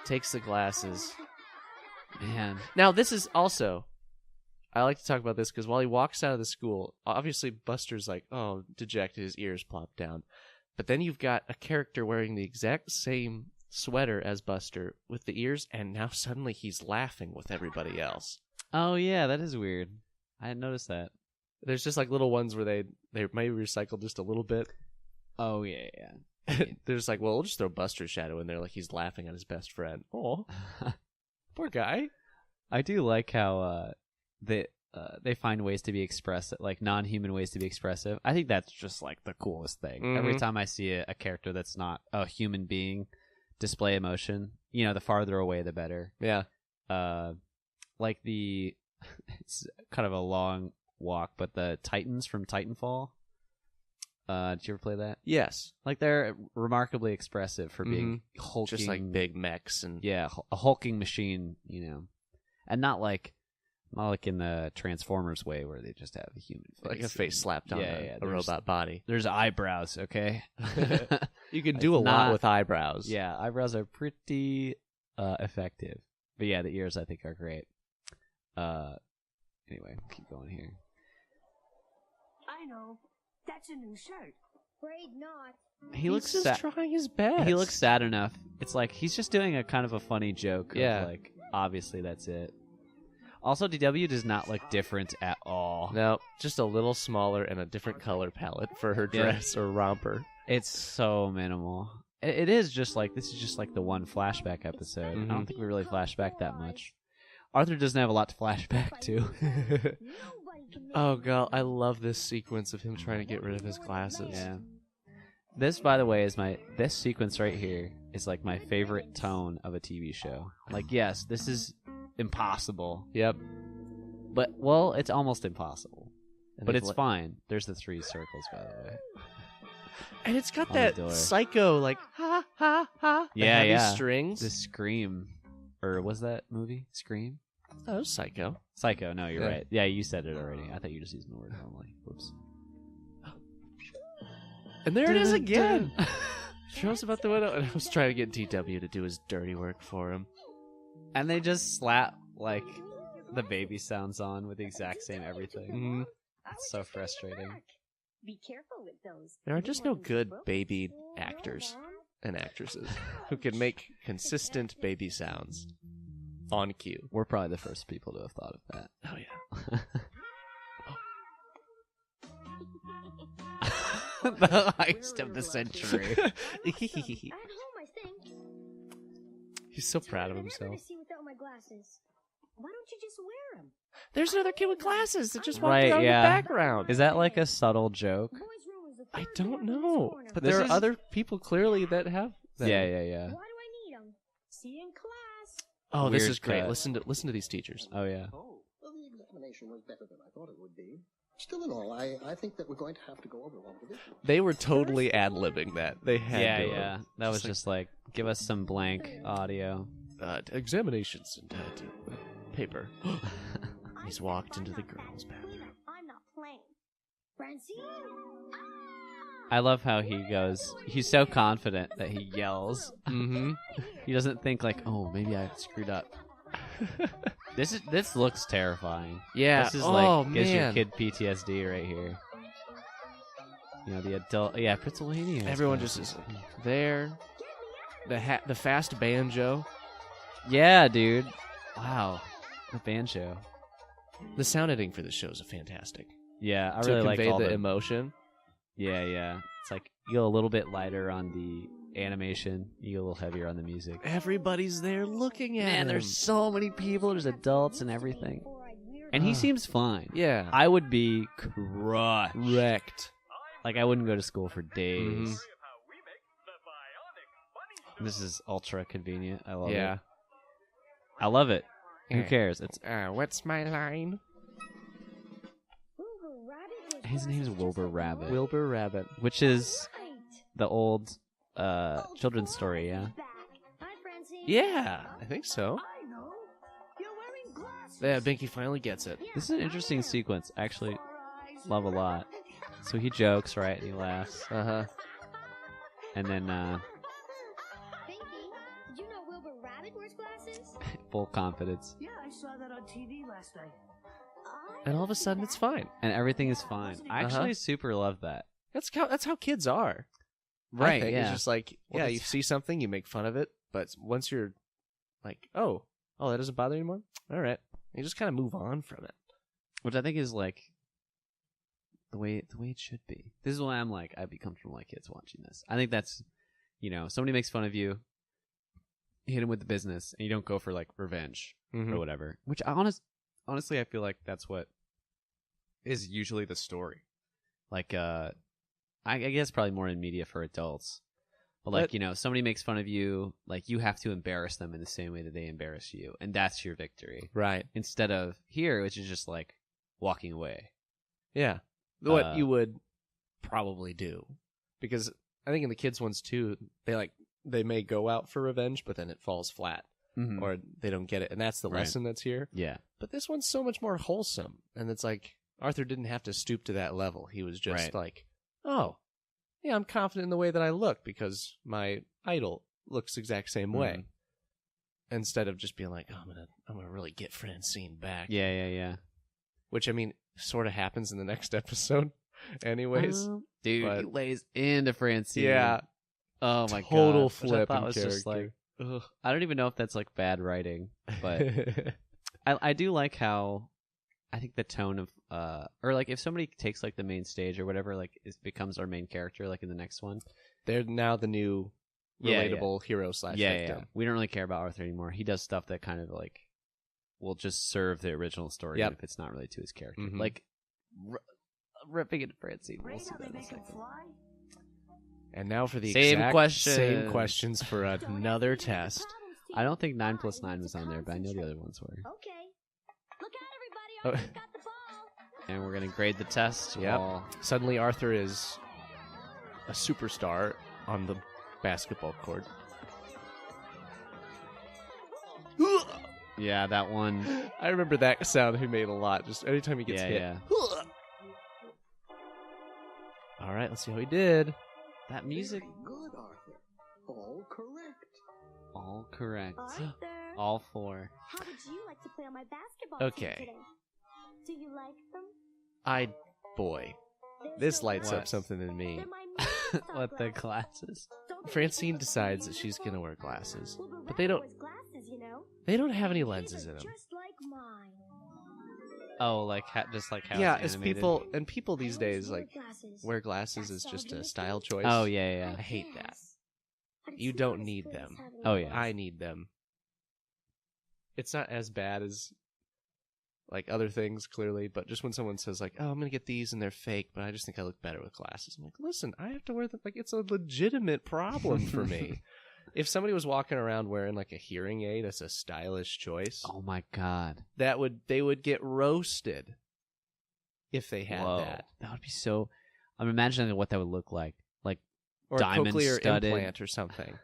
Takes the glasses. Man. Now, this is also... I like to talk about this because while he walks out of the school, obviously Buster's like, oh, dejected, his ears plop down. But then you've got a character wearing the exact same sweater as Buster with the ears, and now suddenly he's laughing with everybody else. Oh, yeah, that is weird. I hadn't noticed that. There's just like little ones where they maybe recycle just a little bit. Oh, yeah. They're just like, well, we'll just throw Buster's shadow in there like he's laughing at his best friend. Oh, poor guy. I do like how they find ways to be expressive, like non-human ways to be expressive. I think that's just like the coolest thing. Mm-hmm. Every time I see a character that's not a human being display emotion, the farther away, the better. Yeah. Like it's kind of a long walk, but the Titans from Titanfall. Did you ever play that? Yes. Like they're remarkably expressive for being hulking, just like big mechs and a hulking machine, and not like in the Transformers way where they just have a human face. Like a face slapped on a robot body. There's eyebrows, okay? You can do a lot with eyebrows. Yeah, eyebrows are pretty effective. But yeah, the ears I think are great. Anyway, keep going here. I know. That's a new shirt. Afraid not. He looks just trying his best. He looks sad enough. It's like he's just doing a kind of a funny joke. Yeah. Of like, obviously that's it. Also, DW does not look different at all. No, just a little smaller and a different color palette for her dress or romper. It's so minimal. It is just like, this is just like the one flashback episode. I don't think we really flash back that much. Arthur doesn't have a lot to flash back to. Oh, God, I love this sequence of him trying to get rid of his glasses. Yeah. This, by the way, is this sequence right here is like my favorite tone of a TV show. Like, yes, this is impossible. Yep. But, well, it's almost impossible. And but it's fine. There's the 3 circles, by the way. And it's got On that the door. psycho, like, ha, ha, ha. the heavy strings. The Scream. Or was that movie? Scream? Oh, Psycho. Psycho, no, you're right. Yeah, you said it already. I thought you were just using the word normally. Whoops. And there it is again. Shows about the window. And I was trying to get DW to do his dirty work for him. And they just slap, like, the baby sounds on with the exact same everything. Mm-hmm. It's so frustrating. Be careful with those. There are just no good baby actors and actresses who can make consistent baby sounds on cue. We're probably the first people to have thought of that. Oh, yeah. The heist of the century. At home, I think. He's so proud of I'm never himself. to see without my glasses. Why don't you just wear them? There's another kid with glasses that just walked Right, around yeah. in the background. Is that like a subtle joke? Boys' room is the I third don't door from know. this corner. But This there are is- other people clearly that have them. Yeah. Why do I need them? See you in class. Oh, this Weird is great. cut. Listen to these teachers. Oh, yeah. Oh, well, the examination was better than I thought it would be. Still in all, I think that we're going to have to go over one division. They were totally ad-libbing that. They had Yeah, to. yeah. That was just like, give us some blank audio. Examinations and paper. He's walked into the girls' bathroom. I'm not playing. Francine? I love how he goes, he's so confident that he yells. Mm-hmm. He doesn't think like, oh, maybe I screwed up. This looks terrifying. Yeah. This is oh, like gives your man. kid PTSD right here. You know, the adult. Yeah, Pennsylvania. Everyone just is there. The fast banjo. Yeah, dude. Wow. The banjo. The sound editing for this show is fantastic. Yeah, I to really like convey all the emotion. Yeah, yeah. It's like you go a little bit lighter on the animation. You go a little heavier on the music. Everybody's there looking at him. Man, there's so many people. There's adults and everything. And he seems fine. Yeah. I would be crushed. Wrecked. Like, I wouldn't go to school for days. Mm-hmm. This is ultra convenient. I love it. Yeah. I love it. Who cares? It's what's my line? his name's Wilbur Rabbit. Wilbur Rabbit. Which is the old children's story, yeah? Hi, Francine. Yeah, I think so. I know. You're wearing glasses. Yeah, Binky finally gets it. This is an interesting sequence. I actually love a lot. So he jokes, right? And he laughs. Uh-huh. And then Binky, did you know Wilbur Rabbit wears glasses? full confidence. Yeah, I saw that on TV last night. And all of a sudden, it's fine. And everything is fine. I actually super love that. That's how kids are. Right, I think. yeah. It's just like, Well, you see something, you make fun of it, but once you're like, oh, that doesn't bother you anymore? All right. You just kind of move on from it. Which I think is like the way it should be. This is why I'm like, I'd be comfortable with my kids watching this. I think that's, somebody makes fun of you, hit him with the business, and you don't go for like revenge or whatever. Which honestly, I feel like that's what is usually the story. Like, I guess probably more in media for adults. But like, somebody makes fun of you, like you have to embarrass them in the same way that they embarrass you. And that's your victory. Right. Instead of here, which is just like walking away. Yeah. What you would probably do. Because I think in the kids' ones too, they may go out for revenge, but then it falls flat. Mm-hmm. Or they don't get it. And that's the lesson that's here. Yeah. But this one's so much more wholesome. And it's like, Arthur didn't have to stoop to that level. He was just like, oh, yeah, I'm confident in the way that I look because my idol looks the exact same way. Instead of just being like, oh, I'm gonna really get Francine back. Yeah. Which, I mean, sort of happens in the next episode anyways. Dude, but, he lays into Francine. Yeah. Oh my god. Total flip I thought in was character. just like, ugh. I don't even know if that's like bad writing, but I do like how I think the tone of or like if somebody takes like the main stage or whatever, like it becomes our main character like in the next one. They're now the new relatable hero / victim. Yeah. We don't really care about Arthur anymore. He does stuff that kind of like will just serve the original story even if it's not really to his character. Mm-hmm. Like ripping into Francine. We'll see How that they in a make him second. fly? And now for the Same exact question. same questions for another test. I don't think 9 + 9 was on there, but I know the other ones were. Okay. Look out, Oh. everybody. Arthur's got the ball. And we're gonna grade the test. Yep. while- Suddenly Arthur is a superstar on the basketball court. Yeah, that one. I remember that sound he made a lot. Just anytime he gets hit. Yeah. All right, let's see how he did. That music. Very good, Arthur. All correct. All correct. Arthur. All 4. How would you like to play on my basketball Okay. team today? Do you like them? Boy, There's this no lights What? up something in me. They're my movie star What the glasses. glasses? Don't they Francine make decides the that she's gonna wear glasses, Wilbur but they Rabbit don't. wears glasses, you know? They don't have any His lenses are in them. Just like mine. Oh, like just like how Yeah, it's as animated. people these I days always like wore glasses. wear glasses That's is just all a you style make choice. Oh yeah. I hate that. Yes. But it's You not don't as need good them. as having Oh, yeah. I need them. It's not as bad as like other things, clearly, but just when someone says like, "Oh, I'm gonna get these and they're fake, but I just think I look better with glasses," I'm like, "Listen, I have to wear them. Like, it's a legitimate problem for me." If somebody was walking around wearing like a hearing aid as a stylish choice, Oh my god. they would get roasted if they had Whoa. that, That would be so. I'm imagining what that would look like. Like or diamond a cochlear studded. implant or something.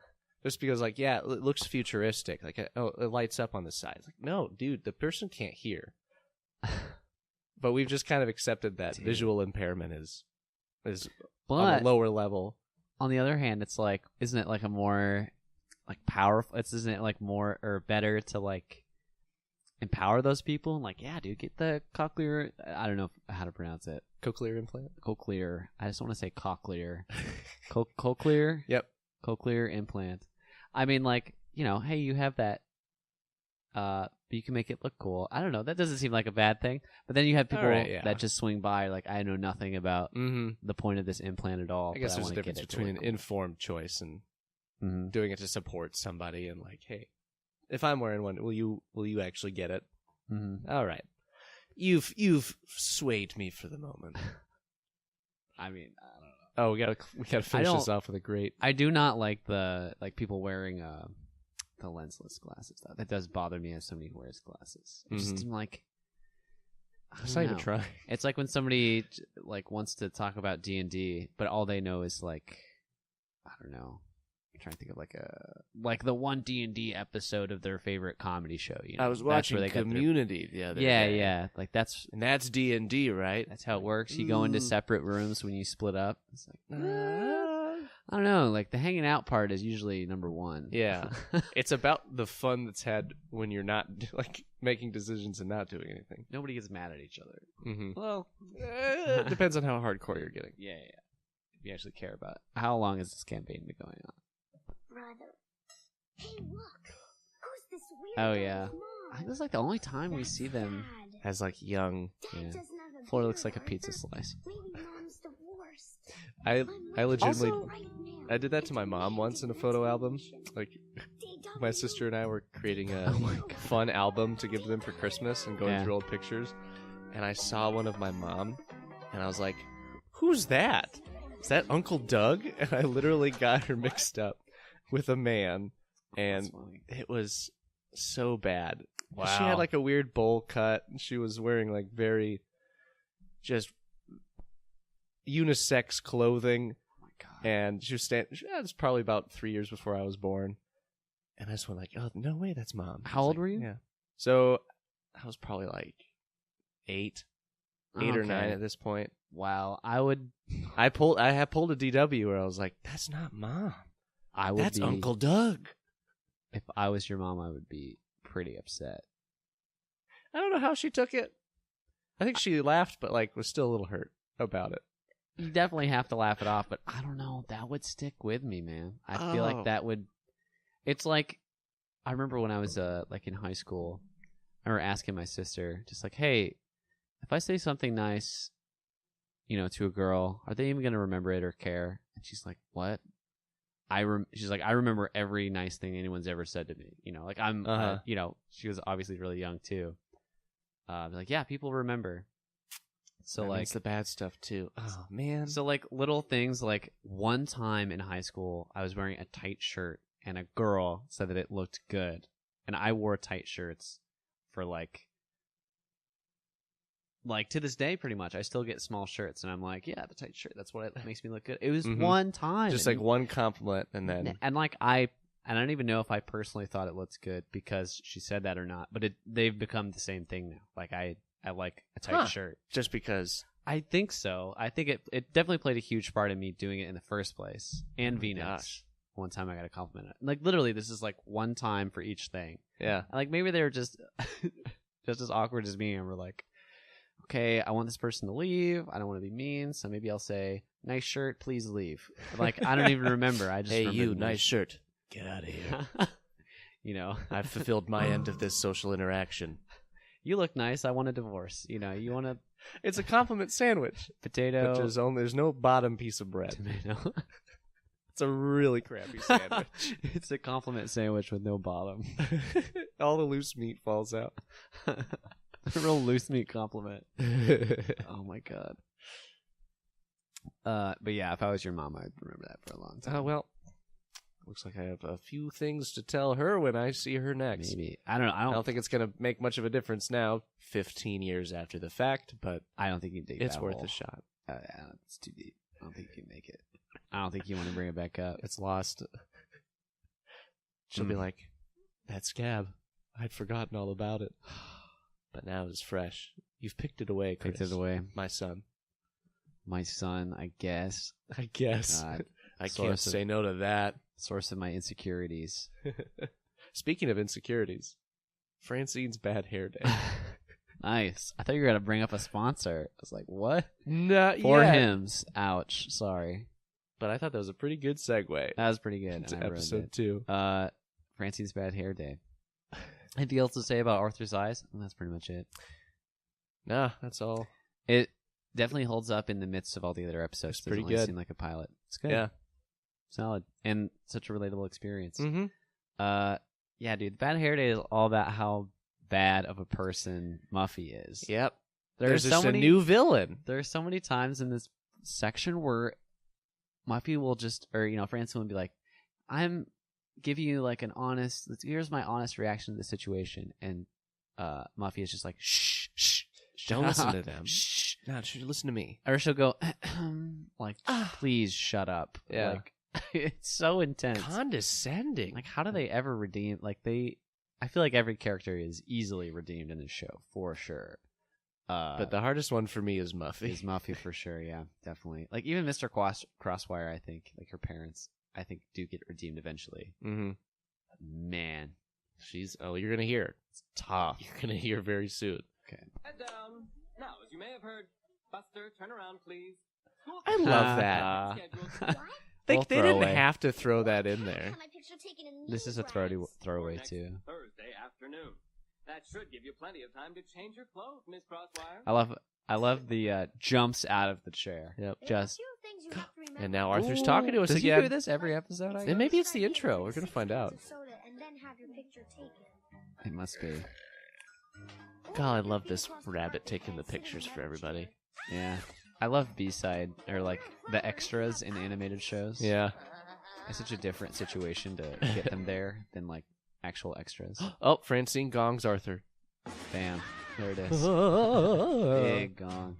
Just because, like, yeah, it looks futuristic. Like, it lights up on the side. It's like, no, dude, the person can't hear. But we've just kind of accepted that Dude. visual impairment is on But a lower level. on the other hand, it's like, isn't it like a more like powerful? Isn't it like more or better to like empower those people and like, yeah, dude, get the cochlear. I don't know how to pronounce it. Cochlear implant. Cochlear. I just want to say cochlear. Cochlear. Yep. Cochlear implant. I mean, like, you know, hey, you have that. But you can make it look cool. I don't know. That doesn't seem like a bad thing. But then you have people that just swing by, like, I know nothing about the point of this implant at all. I guess there's a difference between an informed choice and doing it to support somebody and like, hey, if I'm wearing one, will you actually get it? All right, you've swayed me for the moment. I mean, I don't know. Oh, we gotta finish this off with a great. I do not like the people wearing the lensless glasses. Though that does bother me as somebody who wears glasses. It just seems like It's not even trying. It's like when somebody like wants to talk about D&D, but all they know is like, I don't know. I'm trying to think of like the one D&D episode of their favorite comedy show. You know? I was watching Community the other day. Yeah. Like that's D&D, right? That's how it works. You go into separate rooms when you split up. It's like I don't know. Like the hanging out part is usually number one. Yeah, it's about the fun that's had when you're not like making decisions and not doing anything. Nobody gets mad at each other. Well, it depends on how hardcore you're getting. Yeah. If you actually care about it. How long has this campaign been going on? Brother. Hey, look. Who's this weird Oh, yeah. mom? I think this is like the only time we see them. Dad. As like young. Dad Yeah. doesn't have a Flora beard, looks like a Arthur. pizza slice. Maybe mom's divorced. I legitimately Also, right now, I did that to my mom once in a photo album. Like my sister and I were creating a fun album to give them for Christmas and going through old pictures. And I saw one of my mom and I was like, "Who's that? Is that Uncle Doug?" And I literally got her mixed up with a man, and it was so bad. Wow. She had like a weird bowl cut, and she was wearing like very just unisex clothing. Oh my God. And she was it's probably about 3 years before I was born. And I just went like, oh, no way, that's mom. How old were you? Yeah. So I was probably like 8 or 9 at this point. Wow. I have pulled a DW where I was like, that's not mom. That's Uncle Doug. If I was your mom, I would be pretty upset. I don't know how she took it. I think she laughed, but like was still a little hurt about it. You definitely have to laugh it off, but I don't know. That would stick with me, man. I feel like that would. It's like I remember when I was like in high school. I remember asking my sister, just like, "Hey, if I say something nice, you know, to a girl, are they even gonna remember it or care?" And she's like, "What?" She's like, "I remember every nice thing anyone's ever said to me." You know, like I'm, you know, she was obviously really young too. Like, yeah, people remember. So that like means the bad stuff too. Oh man. So like little things, like one time in high school, I was wearing a tight shirt, and a girl said that it looked good, and I wore tight shirts for like to this day, pretty much. I still get small shirts, and I'm like, yeah, the tight shirt, that's what makes me look good. It was one time, just like one compliment, and then like I don't even know if I personally thought it looked good because she said that or not, but they've become the same thing now. Like I like a tight shirt just because. I think so. I think it definitely played a huge part in me doing it in the first place. And V-necks. One time I got a compliment. Like literally, this is like one time for each thing. Yeah. Like maybe they were just as awkward as me, and we're like, okay, I want this person to leave. I don't want to be mean, so maybe I'll say, "Nice shirt, please leave." Like I don't even remember. I just hey, remember you, nice shirt. Get out of here. You know, I've fulfilled my end of this social interaction. You look nice. I want a divorce. You know, you want to. It's a compliment sandwich. Potato. But there's no bottom piece of bread. Tomato. It's a really crappy sandwich. It's a compliment sandwich with no bottom. All the loose meat falls out. A real loose meat compliment. Oh my God. But yeah, if I was your mom, I'd remember that for a long time. Oh well. Looks like I have a few things to tell her when I see her next. Maybe. I don't know. I don't think it's going to make much of a difference now, 15 years after the fact, but I don't think you dig it's that worth hole. a shot. It's too deep. I don't think you can make it. I don't think you want to bring it back up. It's lost. She'll be like, that scab. I'd forgotten all about it. But now it's fresh. You've picked it away, Chris. Picked it away. My son. My son, I guess. I guess. God. I can't say no to that. Source of my insecurities. Speaking of insecurities, Francine's Bad Hair Day. Nice. I thought you were going to bring up a sponsor. I was like, what? Not For yet. hymns. Ouch. Sorry. But I thought that was a pretty good segue. That was pretty good. To and I ruined episode it. 2. Francine's Bad Hair Day. Anything else to say about Arthur's Eyes? That's pretty much it. Nah, that's all. It definitely holds up in the midst of all the other episodes. It's pretty Doesn't really good. seem like a pilot. It's good. Yeah. Solid. And such a relatable experience. Mm-hmm. Yeah, dude. Bad Hair Day is all about how bad of a person Muffy is. Yep. There's just so many a new villain. There are so many times in this section where Muffy will just, or Francine will be like, "I'm giving you like an honest. Here's my honest reaction to the situation," and Muffy is just like, "Shh, shh, Don't listen to them. Shh." No, listen to me. Or she'll go, like, "Please shut up." Yeah. Like, it's so intense. Condescending. Like, how do they ever redeem? Like, I feel like every character is easily redeemed in this show for sure. But the hardest one for me is Muffy. Is Muffy for sure, yeah, definitely. Like, even Mr. Crosswire, I think, like her parents, I think, do get redeemed eventually. Mm-hmm. Man. You're going to hear it. It's tough. You're going to hear very soon. Okay. Head down. Now, as you may have heard, Buster, turn around, please. I love that. What? They Little didn't throwaway. have to throw that in there. Have my picture taken in This is a newsreels. throwaway, Next too. Thursday afternoon. That should give you plenty of time to change your clothes, Miss Crosswire. I love the jumps out of the chair. Yep. There are a Just. few things you have to remember. And now Arthur's talking to us Does again. he do this every episode? I And guess? maybe it's the intro. We're going to find out. Soda and then have your picture taken. It must be. God, I love this rabbit taking the pictures for everybody. Yeah. I love B-side, or like the extras in animated shows. Yeah. It's such a different situation to get them there than like actual extras. Oh, Francine gongs Arthur. Bam. There it is. Big gong.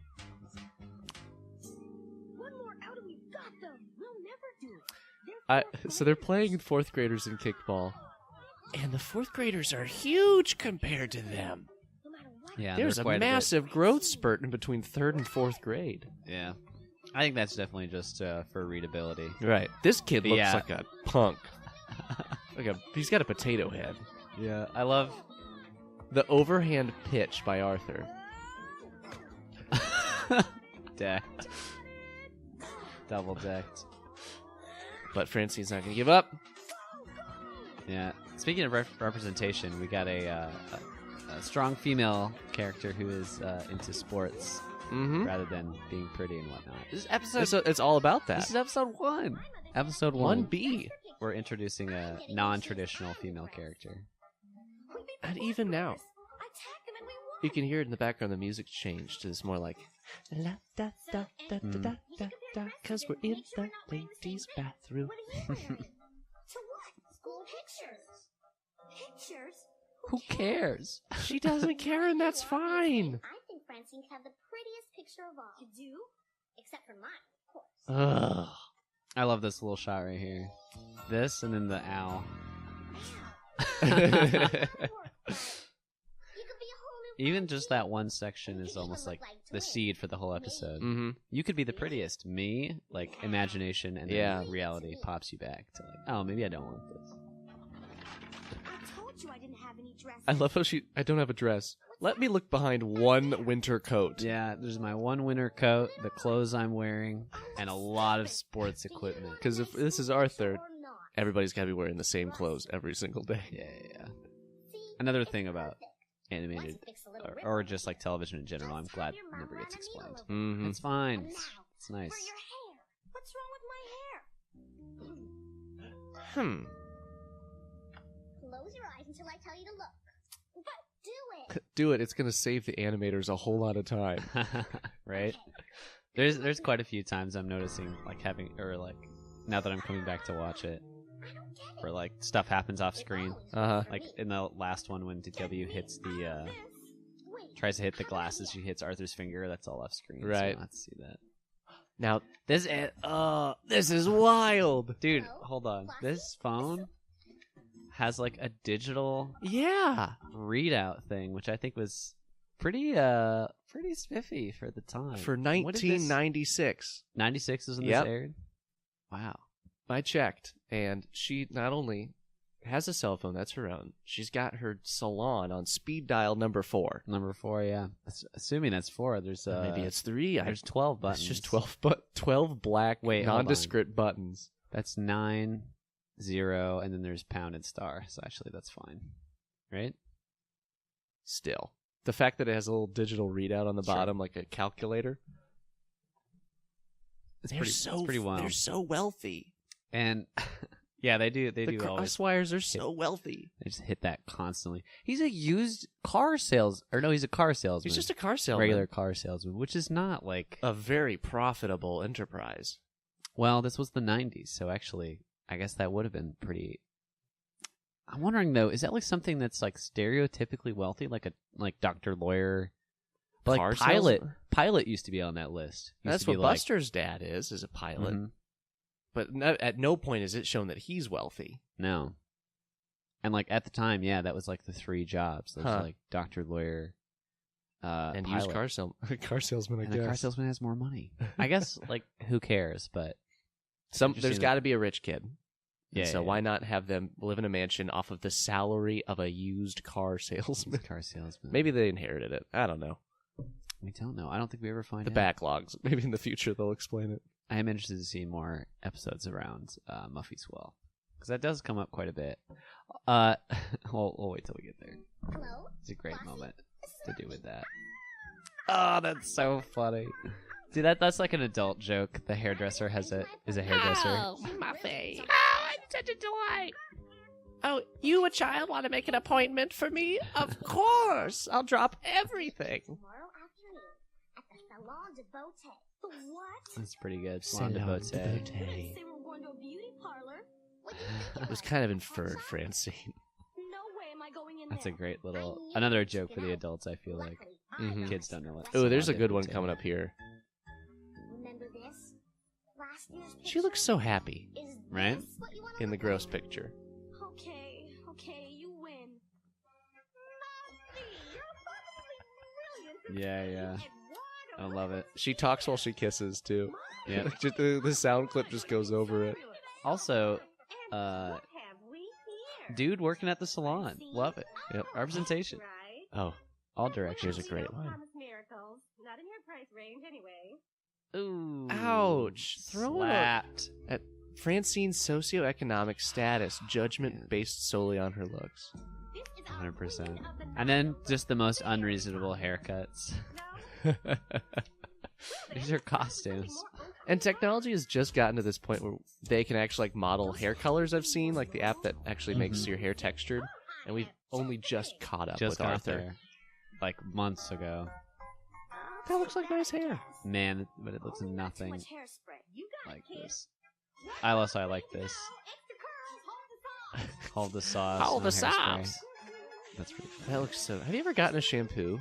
One more out and we've got them. We'll never do it. So they're playing fourth graders in kickball. And the fourth graders are huge compared to them. No matter what. Yeah, There's a quite bit. massive growth spurt in between third and fourth grade. Yeah. I think that's definitely just for readability. Right. This kid looks Yeah. like a punk. He's got a potato head. Yeah. I love The overhand pitch by Arthur. decked. Double decked. But Francine's not going to give up. Yeah. Speaking of representation, we got a strong female character who is into sports Mm-hmm. rather than being pretty and whatnot. This is episode. It's all about that. This is episode 1. Episode 1. 1B. We're introducing a non-traditional female character. And even now, I tagged them and we won. you can hear it in the background. The music's changed to this more like la da da da da da da da. Cause we're in the ladies' bathroom. What are you wearing? To what? School pictures. Pictures? Who cares? She doesn't care, and that's fine. I think Francine could have the prettiest picture of all. You do? Except for mine, of course. Ugh. I love this little shot right here. This and then the owl. Even just that one section is almost like the seed for the whole episode. Mm-hmm. You could be the prettiest. Me, like imagination, and then Yeah. reality pops you back to like, oh, maybe I don't want this. I told you I didn't have any dresses. I love how I don't have a dress. Let me look behind one winter coat. Yeah, there's my one winter coat, the clothes I'm wearing, and a lot of sports equipment. Because if this is Arthur, Or not. everybody's got to be wearing the same clothes every single day. Yeah. See, Another it's thing about perfect. animated Once you fix a little or ripple, just like television in general, I'm just glad have your it never mama gets and a needle explained. over it. Mm-hmm. It's fine. And now, It's nice. for your hair. What's wrong with my hair? Close your eyes until I tell you to look. But do it. Do it. It's going to save the animators a whole lot of time. Right? There's quite a few times I'm noticing like having or like now that I'm coming back to watch it, I don't get it. where like stuff happens off screen. Uh-huh. Like in the last one when DW hits the Wait, tries to hit the glasses, she hits Arthur's finger. That's all off screen. So Right. you don't have to see that. Now, this is wild. Dude, hold on. This phone has like a digital Yeah. readout thing, which I think was pretty spiffy for the time. For What did this- 1996. 96 is when Yep. this aired? Wow. I checked, and she not only has a cell phone. That's her own. She's got her salon on speed dial number 4. Number 4, yeah. Assuming that's 4. There's maybe it's 3. There's 12 buttons. It's just 12 black nondescript buttons. That's 9, 0, and then there's pound and star. So actually, that's fine, right? Still, the fact that it has a little digital readout on the bottom, like a calculator. It's pretty wild. They're so wealthy, and yeah, they do. They the do. Crosswires are so wealthy. They just hit that constantly. He's a used car sales, or no, he's a car salesman. He's just a car salesman, regular car salesman, which is not like a very profitable enterprise. Well, this was the 90s, so actually, I guess that would have been pretty. I'm wondering though, is that like something that's like stereotypically wealthy, like doctor, lawyer, but like pilot used to be on that list. That's what Buster's dad is a pilot. Mm-hmm. But at no point is it shown that he's wealthy. No. And like at the time, yeah, that was like the 3 jobs. That was like doctor, lawyer, and pilot. used car salesman. I guess a car salesman has more money. I guess like who cares? But there's got to be a rich kid. Yeah. So why not have them live in a mansion off of the salary of a used car salesman? Maybe they inherited it. I don't know. We don't know. I don't think we ever find the backlogs. Maybe in the future they'll explain it. I am interested to see more episodes around Muffy's Well, because that does come up quite a bit. We'll wait till we get there. Hello? It's a great moment to do with that. Oh, that's so funny. Dude, that's like an adult joke. The hairdresser is a hairdresser. Oh, Muffy. Oh, it's such a delight. Oh, you, a child, want to make an appointment for me? Of course. I'll drop everything. Tomorrow afternoon at the Salon de Beauté. What? That's pretty good. Salon de Beauté. They were going to a beauty parlor. It was kind of inferred, Francine. No way am I going in That's there. a great another joke for the adults, I feel like. Mm-hmm. Kids don't know what. Oh, there's a good one coming up here. Remember this? Last year's picture? She looks so happy. Right? In the gross picture. Okay, you win. Yeah. I love it. She talks while she kisses too. Yeah. Just the sound clip just goes over it. Also, dude working at the salon. Love it. Yep. Representation. Oh, all directions. Here's a great line. Not in your price range anyway. Ooh. Ouch. Slapped. At Francine's socioeconomic status, judgment based solely on her looks. 100%. And then just the most unreasonable haircuts. These are costumes. And technology has just gotten to this point where they can actually like model hair colors. I've seen like the app that actually makes your hair textured, and we've only just caught up with Arthur. There, like months ago. That looks like nice hair. Man, but it looks nothing like this. I like this. Hold the sauce. Hold the sauce. That's pretty fun. That looks so. Have you ever gotten a shampoo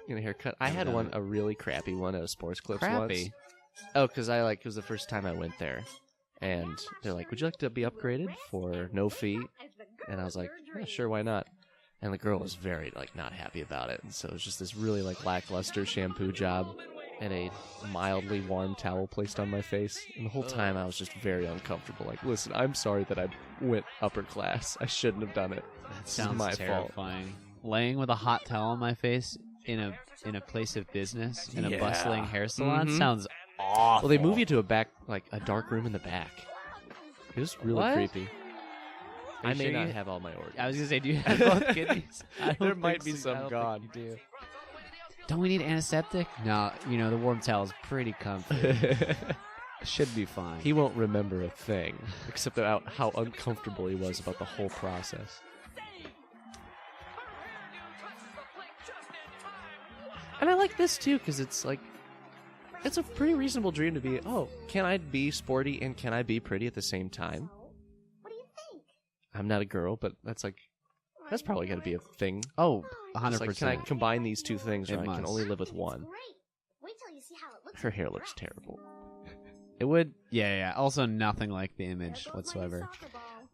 in a haircut? I had one, a really crappy one at a Sports Clips once. Oh, because it was the first time I went there, and they're like, "Would you like to be upgraded for no fee?" And I was like, "Yeah, sure, why not?" And the girl was very not happy about it, and so it was just this really lackluster shampoo job, and a mildly warm towel placed on my face, and the whole time I was just very uncomfortable. Like, listen, I'm sorry that I went upper class. I shouldn't have done it. That sounds terrifying. Laying with a hot towel on my face in a place of business in a bustling hair salon sounds awful. Well, they move you to a dark room in the back. It was really creepy. I may not have all my organs. I was gonna say, do you have both kidneys? There might be some gone. You do. Don't we need antiseptic? No, the warm towel is pretty comfy. Should be fine. He won't remember a thing except about how uncomfortable he was about the whole process. And I like this too because it's a pretty reasonable dream to be. Oh, can I be sporty and can I be pretty at the same time? What do you think? I'm not a girl, but that's probably going to be a thing. Oh, 100%. Can I combine these two things, or I can only live with one? Great. Wait till you see how it looks. Her hair looks terrible. It would, yeah. Also, nothing like the image whatsoever.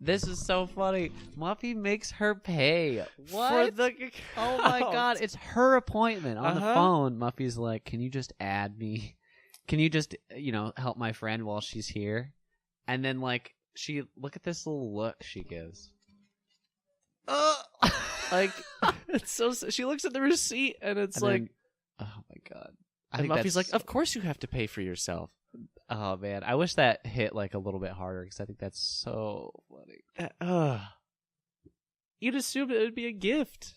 This is so funny. Muffy makes her pay. What? Oh my god, it's her appointment on the phone. Muffy's like, "Can you just add me? Can you just, help my friend while she's here?" And then look at this little look she gives. Like, it's so. She looks at the receipt and it's and like, then, oh my god. And Muffy's like, of course you have to pay for yourself. Oh man, I wish that hit like a little bit harder because I think that's so funny. You'd assume it would be a gift.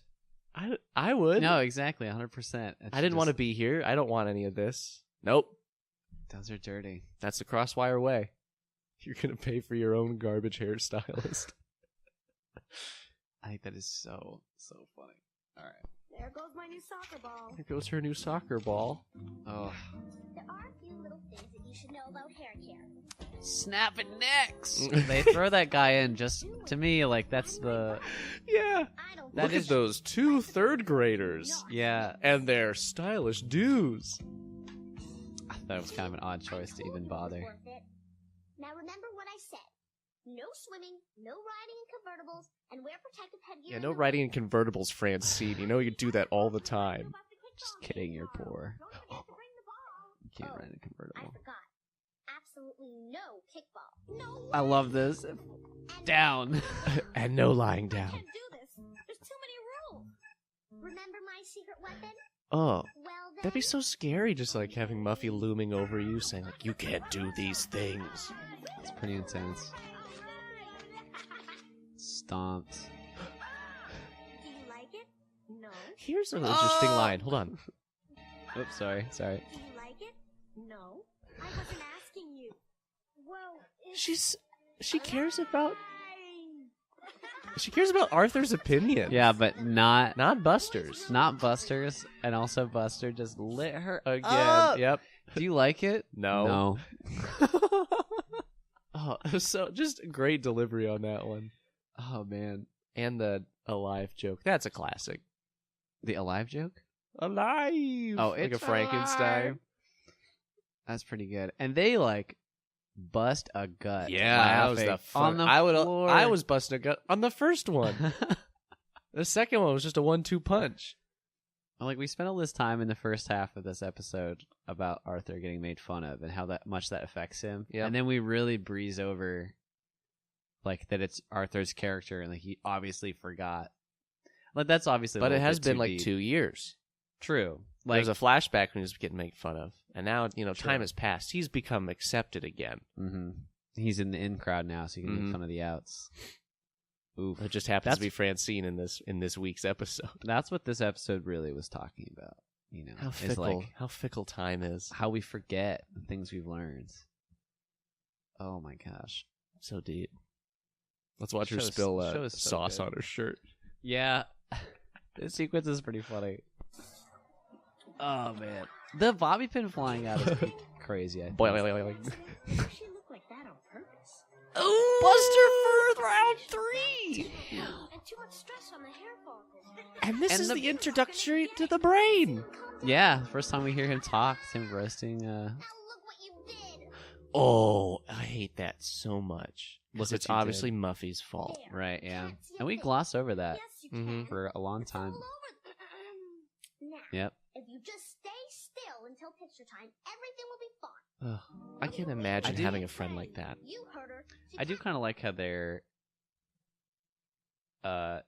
I would. No, exactly, 100%. I didn't want to be here. I don't want any of this. Nope. Those are dirty. That's the Crosswire way. You're gonna pay for your own garbage hairstylist. I think that is so funny. All right. There goes my new soccer ball. There goes her new soccer ball. Oh. There are a few little things that you should know about hair care. Snapping necks. They throw that guy in just to me like that's the yeah. Look at those 2 third graders. Yeah, and their stylish dues. I thought it was kind of an odd choice to even bother. Now remember what I said. No swimming, no riding in convertibles, and wear protective headgear. Yeah, no riding in convertibles, Francine. You know you do that all the time. Just kidding, you're poor. You can't ride in a convertible. I forgot. Absolutely no kickball. No. I love this. Down. And no lying down. I can't do this. There's too many rules. Remember my secret weapon? Oh, well, that'd be so scary, just like having Muffy looming over you, saying like, "You can't do these things." It's pretty intense. Stomped. Do you like it? No. Here's an interesting line. Hold on. Oops, sorry. Do you like it? No. I wasn't asking you. Well, she cares about Arthur's opinion. Yeah, but not Buster's. Not Buster's, and also Buster just lit her again. Yep. Do you like it? No. Oh, so just great delivery on that one. Oh man, and the alive joke. That's a classic. The alive joke? Alive. Oh, it's like a Frankenstein. Alive. That's pretty good. And they like bust a gut. Yeah, that was the fun. On the floor. I was busting a gut on the first one. The second one was just a 1-2 punch. Like we spent all this time in the first half of this episode about Arthur getting made fun of and how much that affects him. Yep. And then we really breeze over like that it's Arthur's character and like he obviously forgot. Like that's obviously but it has been deep. Like 2 years. True. Like there's a flashback when he was getting made fun of. And now, time has passed. He's become accepted again. Mm-hmm. He's in the in crowd now, so he can make fun of the outs. Oof. It just happens to be Francine in this week's episode. That's what this episode really was talking about. How fickle time is. How we forget the things we've learned. Oh my gosh. So deep. Let's watch her spill sauce on her shirt. Yeah. This sequence is pretty funny. Oh man. The bobby pin flying out is pretty crazy, I think. Boy. She looked like that on purpose. Oh, Buster for round 3! Damn. And too much stress on the hair follicles. And this is the introductory to the brain. Yeah, first time we hear him talk, it's him roasting. Now look what you did. Oh, I hate that so much. Look, it's obviously Muffy's fault. Right, yeah. And we gloss over that Yes, for a long time. Now, yep. if you just stay still until picture time, everything will be fine. Ugh, I can't imagine having a friend like that. You heard her. I do kind of like how they're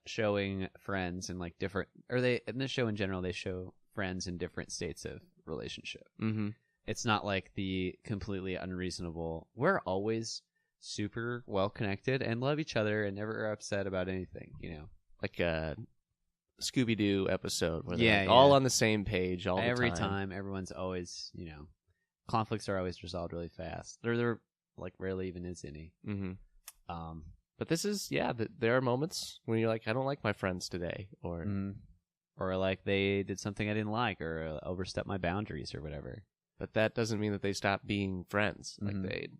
showing friends in like different, or they in this show in general they show friends in different states of relationship. Mm-hmm. It's not like the completely unreasonable. We're always super well connected and love each other and never are upset about anything. Like a Scooby-Doo episode where they're all on the same page all the time. Every time, everyone's always conflicts are always resolved really fast. There like rarely even is any. Mm-hmm. But this is there are moments when you're like, I don't like my friends today, or like they did something I didn't like, or overstepped my boundaries, or whatever. But that doesn't mean that they stop being friends. Like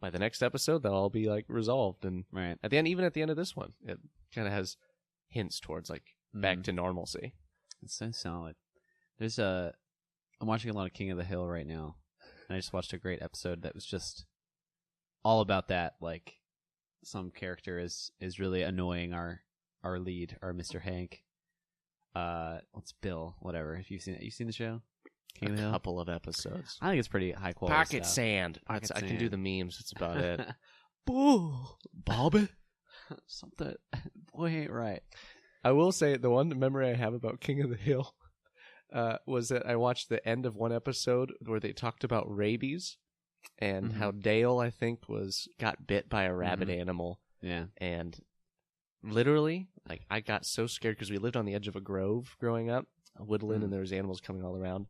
by the next episode, they'll all be like resolved, and right at the end, even at the end of this one, it kind of has hints towards like back to normalcy. It's so solid. I'm watching a lot of King of the Hill right now, and I just watched a great episode that was just all about that. Like some character is really annoying our lead, our Mr. Hank. What's Bill? Whatever. If you've seen it, you seen the show? King of the Hill? Couple of episodes. I think it's pretty high quality. Pocket stuff. sand. Pocket I can sand. do the memes. That's about it. Boo, Bobby. Something boy ain't right. I will say the one memory I have about King of the Hill was that I watched the end of one episode where they talked about rabies and how Dale, I think, got bit by a rabbit animal. Yeah. And literally, like, I got so scared because we lived on the edge of a grove growing up, a woodland, and there was animals coming all around.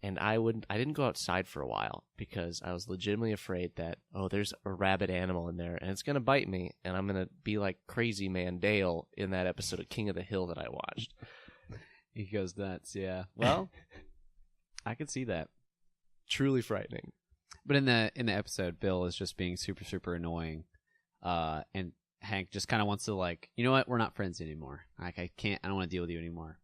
And I didn't go outside for a while because I was legitimately afraid that, there's a rabid animal in there and it's going to bite me and I'm going to be like crazy man Dale in that episode of King of the Hill that I watched. He goes nuts, yeah. Well, I could see that. Truly frightening. But in the episode, Bill is just being super, super annoying. And Hank just kind of wants to, like, you know what? We're not friends anymore. Like, I don't want to deal with you anymore.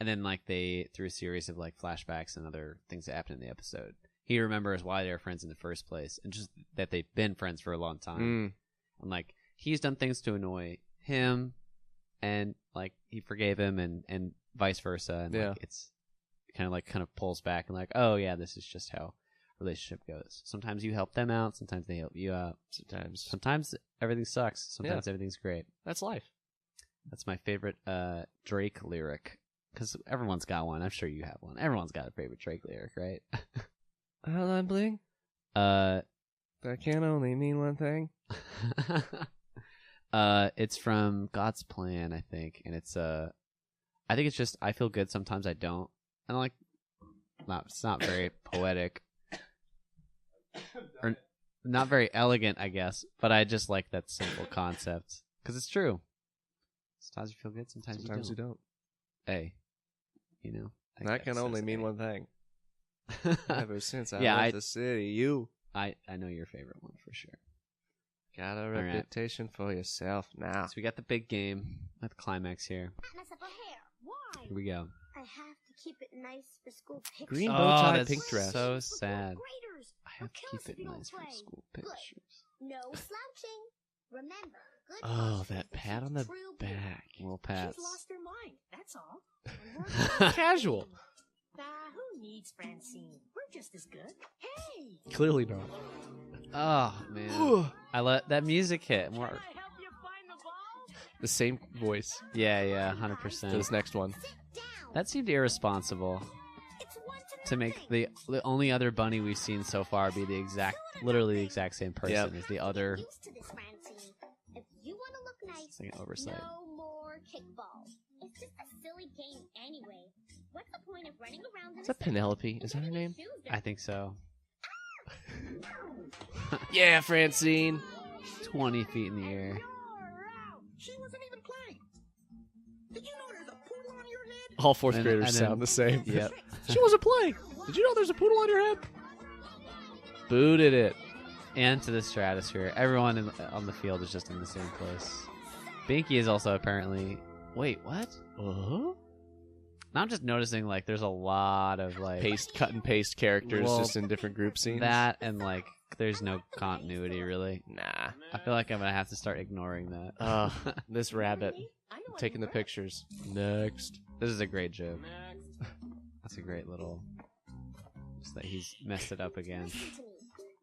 And then, like, through a series of, like, flashbacks and other things that happened in the episode, he remembers why they were friends in the first place and just that they've been friends for a long time. And, like, he's done things to annoy him and, like, he forgave him and vice versa. And, like, it's kind of pulls back and, like, oh, yeah, this is just how a relationship goes. Sometimes you help them out. Sometimes they help you out. Sometimes everything sucks. Sometimes everything's great. That's life. That's my favorite Drake lyric. Because everyone's got one. I'm sure you have one. Everyone's got a favorite Drake lyric, right? Hold on, bling. That can only mean one thing. It's from God's Plan, I think, and it's I think it's just I feel good sometimes I don't. And like, it's not very poetic or not very elegant, I guess. But I just like that simple concept because it's true. Sometimes you feel good, sometimes you don't. Hey, you know that can only mean one thing. Ever since I left the city, I know your favorite one for sure. Got a reputation for yourself now. So we got the big game at the climax here. Mess up her hair. Why? Here we go. I have to keep it nice for school pictures. Green bow tie, that's pink dress. So sad. Graders. I have to keep it nice for school pictures. No slouching. Remember, good that pat on the back. Little pats. She's lost her mind, that's all. Casual. Who needs Francine? We're just as good. Hey! Clearly not. Oh, man. I let that music hit. More. Can I help you find the ball? The same voice. Yeah, For 100%. this next one. That seemed irresponsible to make the only other bunny we've seen so far be literally the exact same person as the other. If you want to look nice, it's like an oversight. No more kickball. It's just a silly game anyway. What's the point of running around? Is that Penelope? Is that her name? I think so. Yeah, Francine. 20 feet in the air. She wasn't even playing. Did you know there's a poodle on your head? All fourth graders sound the same. Yep. She wasn't playing. Did you know there's a poodle on your head? Booted it. And to the stratosphere. Everyone on the field is just in the same place. Binky is also apparently... Wait, what? Uh-huh. Now I'm just noticing, like, there's a lot of, like... cut and paste characters just in different group scenes. That and, like, there's no continuity, really. Nah. I feel like I'm going to have to start ignoring that. This rabbit. Taking the pictures. Next. This is a great joke. Next. That's a great little... Just that he's messed it up again.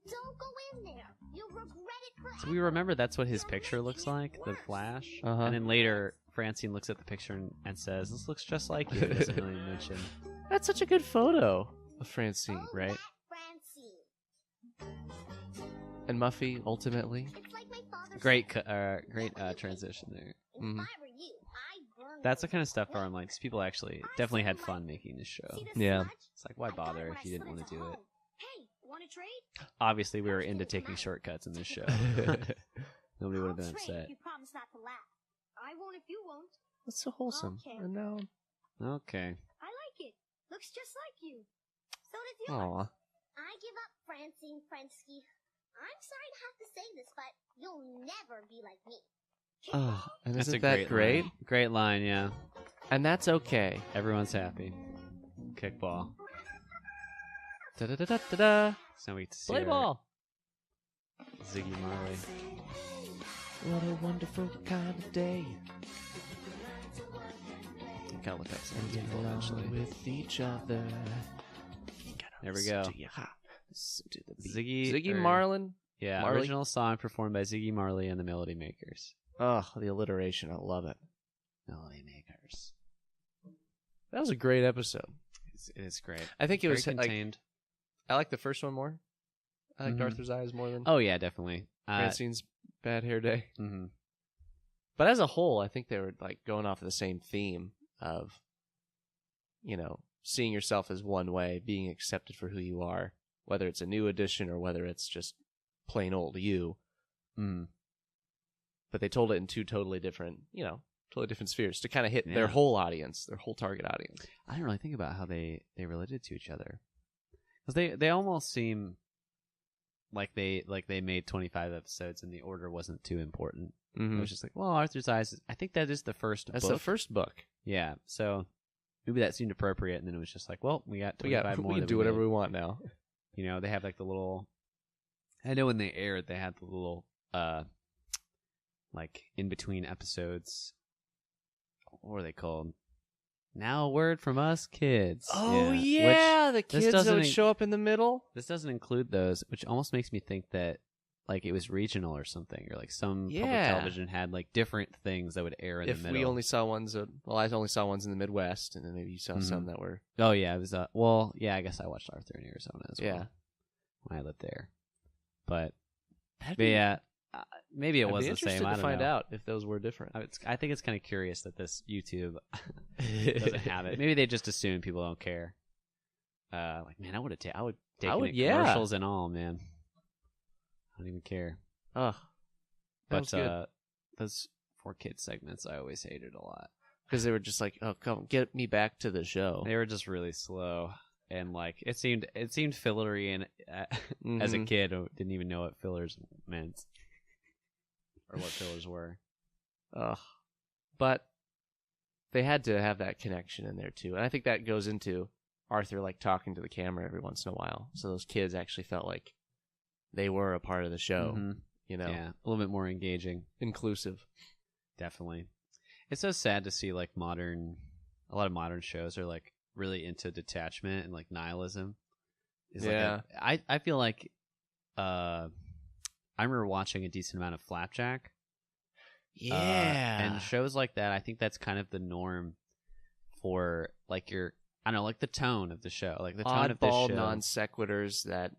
Don't go in there. You'll regret it forever. So we remember that's what his picture looks like, the flash. And then later, Francine looks at the picture and says, "This looks just like you." It doesn't really mention. That's such a good photo of Francine, right? Francine. And Muffy, ultimately. It's like my father Great transition there. If I were you, I'd burn That's the kind of stuff where I'm like, these people actually definitely had fun making this show. See this Yeah. smudge? It's like, why I got bother when if I you didn't slid want to into do it? home. Hey, want to trade? Obviously, we were into taking shortcuts in this show. Nobody would have been I'll trade upset. if you promise not to laugh. I won't if you won't. That's so wholesome. Okay. And now... Okay. I like it. Looks just like you. So does yours. Aw. I give up, Francine Frensky. I'm sorry to have to say this, but you'll never be like me. Oh, and That's isn't a that great? line. Great line, yeah. And that's okay. Everyone's happy. Kickball. Da-da-da-da-da-da. So now we get to see Play our ball. Ziggy Marley. What a wonderful kind of day. I gotta look up some And people along eventually. with each other. There we go. Ziggy Ziggy or- Marlin. Yeah, Marley? original song performed by Ziggy Marley and the Melody Makers. Oh, the alliteration. I love it. Melody makers. That was a great episode. It is great. I think it Very was contained. I like the first one more. I liked Arthur's Eyes more than Oh, yeah, definitely. Francine's Bad Hair Day. Mm-hmm. But as a whole, I think they were like going off of the same theme of, seeing yourself as one way, being accepted for who you are, whether it's a new edition or whether it's just plain old you. Mm. But they told it in two totally different spheres to kind of hit their whole audience, their whole target audience. I didn't really think about how they related to each other. Because they almost seem like they made 25 episodes and the order wasn't too important. Mm-hmm. It was just like, well, Arthur's Eyes, I think that is the first book. That's the first book. Yeah, so maybe that seemed appropriate, and then it was just like, well, we got 25 more. We can do whatever we want now. They have like the little... I know when they aired, they had the little, like, in-between episodes. What were they called? Now a word from us kids. Oh, yeah, the kids that would show up in the middle. This doesn't include those, which almost makes me think that like it was regional or something, or like some public television had like different things that would air in the middle. If we only saw ones, I only saw ones in the Midwest, and then maybe you saw some that were. Oh yeah, it was. I guess I watched Arthur in Arizona as well. Yeah, when I lived there, but yeah, maybe it was the same. I don't know. Find out if those were different. I think it's kind of curious that this YouTube doesn't have it. Maybe they just assume people don't care. Like, man, I would take commercials and all, man. I don't even care. Ugh. But those 4Kids segments, I always hated a lot. Because they were just like, oh, come, get me back to the show. They were just really slow. And like it seemed fillery, and as a kid, I didn't even know what fillers meant. Or what fillers were. Ugh. But they had to have that connection in there, too. And I think that goes into Arthur, like, talking to the camera every once in a while. So those kids actually felt like they were a part of the show, Yeah, a little bit more engaging. Inclusive. Definitely. It's so sad to see, like, a lot of modern shows are, like, really into detachment and, like, nihilism. I feel like, I remember watching a decent amount of Flapjack. Yeah. And shows like that, I think that's kind of the norm for, like, like the tone of the show. Like, the tone of this show. non sequiturs that...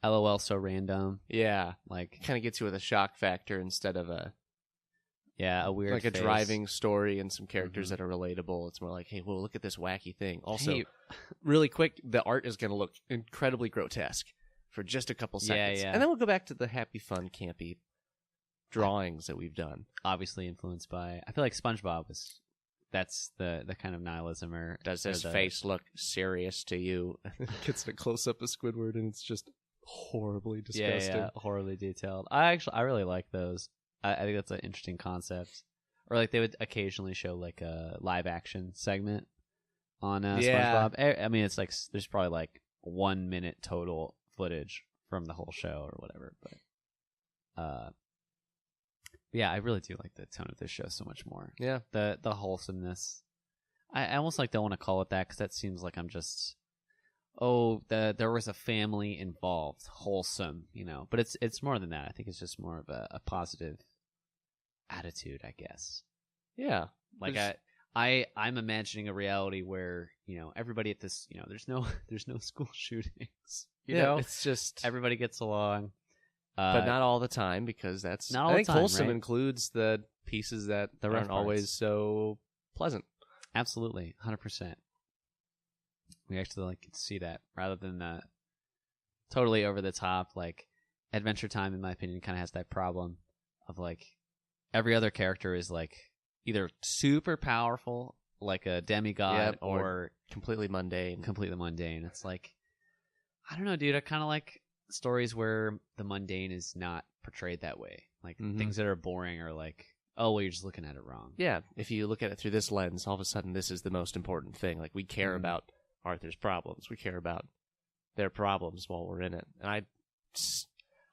LOL so random. Yeah. Like, kind of gets you with a shock factor instead of a weird like face. A driving story and some characters that are relatable. It's more like, hey, well, look at this wacky thing. Also, really quick, the art is going to look incredibly grotesque for just a couple seconds. Yeah. And then we'll go back to the happy, fun, campy drawings that we've done. Obviously influenced by... I feel like SpongeBob that's the kind of nihilism. Or does his face look serious to you? Gets a close-up of Squidward, and it's just horribly disgusting. Yeah, horribly detailed. I really like those. I think that's an interesting concept. Or like they would occasionally show like a live action segment on SpongeBob. I mean, it's like there's probably like 1 minute total footage from the whole show or whatever. But yeah, I really do like the tone of this show so much more. Yeah, the wholesomeness. I almost like don't want to call it that because that seems like I'm just. There was a family involved, wholesome, but it's more than that. I think it's just more of a positive attitude, I guess. Yeah. Like I'm imagining a reality where, everybody at this, there's no school shootings. You know, it's just everybody gets along. But not all the time, because I think wholesome includes the pieces that aren't always so pleasant. Absolutely, 100%. We actually get to see that rather than totally over the top. Like Adventure Time, in my opinion, kind of has that problem of like every other character is like either super powerful, like a demigod, or completely mundane. It's like, I don't know, dude. I kind of like stories where the mundane is not portrayed that way. Like things that are boring are like, oh, well, you're just looking at it wrong. Yeah, if you look at it through this lens, all of a sudden this is the most important thing. Like we care about Arthur's problems. We care about their problems while we're in it. And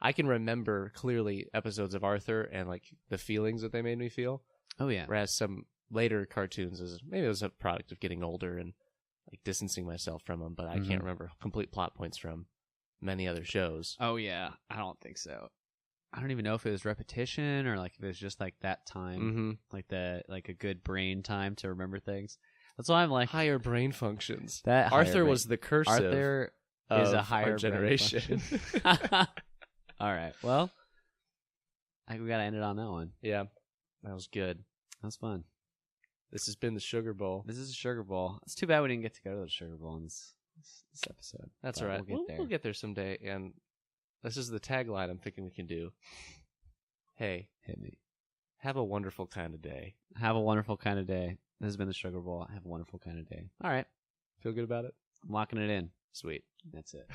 I can remember clearly episodes of Arthur and like the feelings that they made me feel. Oh yeah. Whereas some later cartoons maybe it was a product of getting older and like distancing myself from them, but I can't remember complete plot points from many other shows. Oh yeah, I don't think so. I don't even know if it was repetition or like if it was just like that time, like a good brain time to remember things. That's why I'm like higher brain functions. That Arthur was the cursive. Arthur is a higher generation. All right. Well, I think we gotta end it on that one. Yeah, that was good. That was fun. This has been the Sugar Bowl. This is a Sugar Bowl. It's too bad we didn't get to go to the Sugar Bowl in this episode. That's all right. We'll get there someday. And this is the tagline I'm thinking we can do. Hey, hit me. Have a wonderful kind of day. Have a wonderful kind of day. This has been the Sugar Bowl. Have a wonderful kind of day. All right. Feel good about it? I'm locking it in. Sweet. That's it.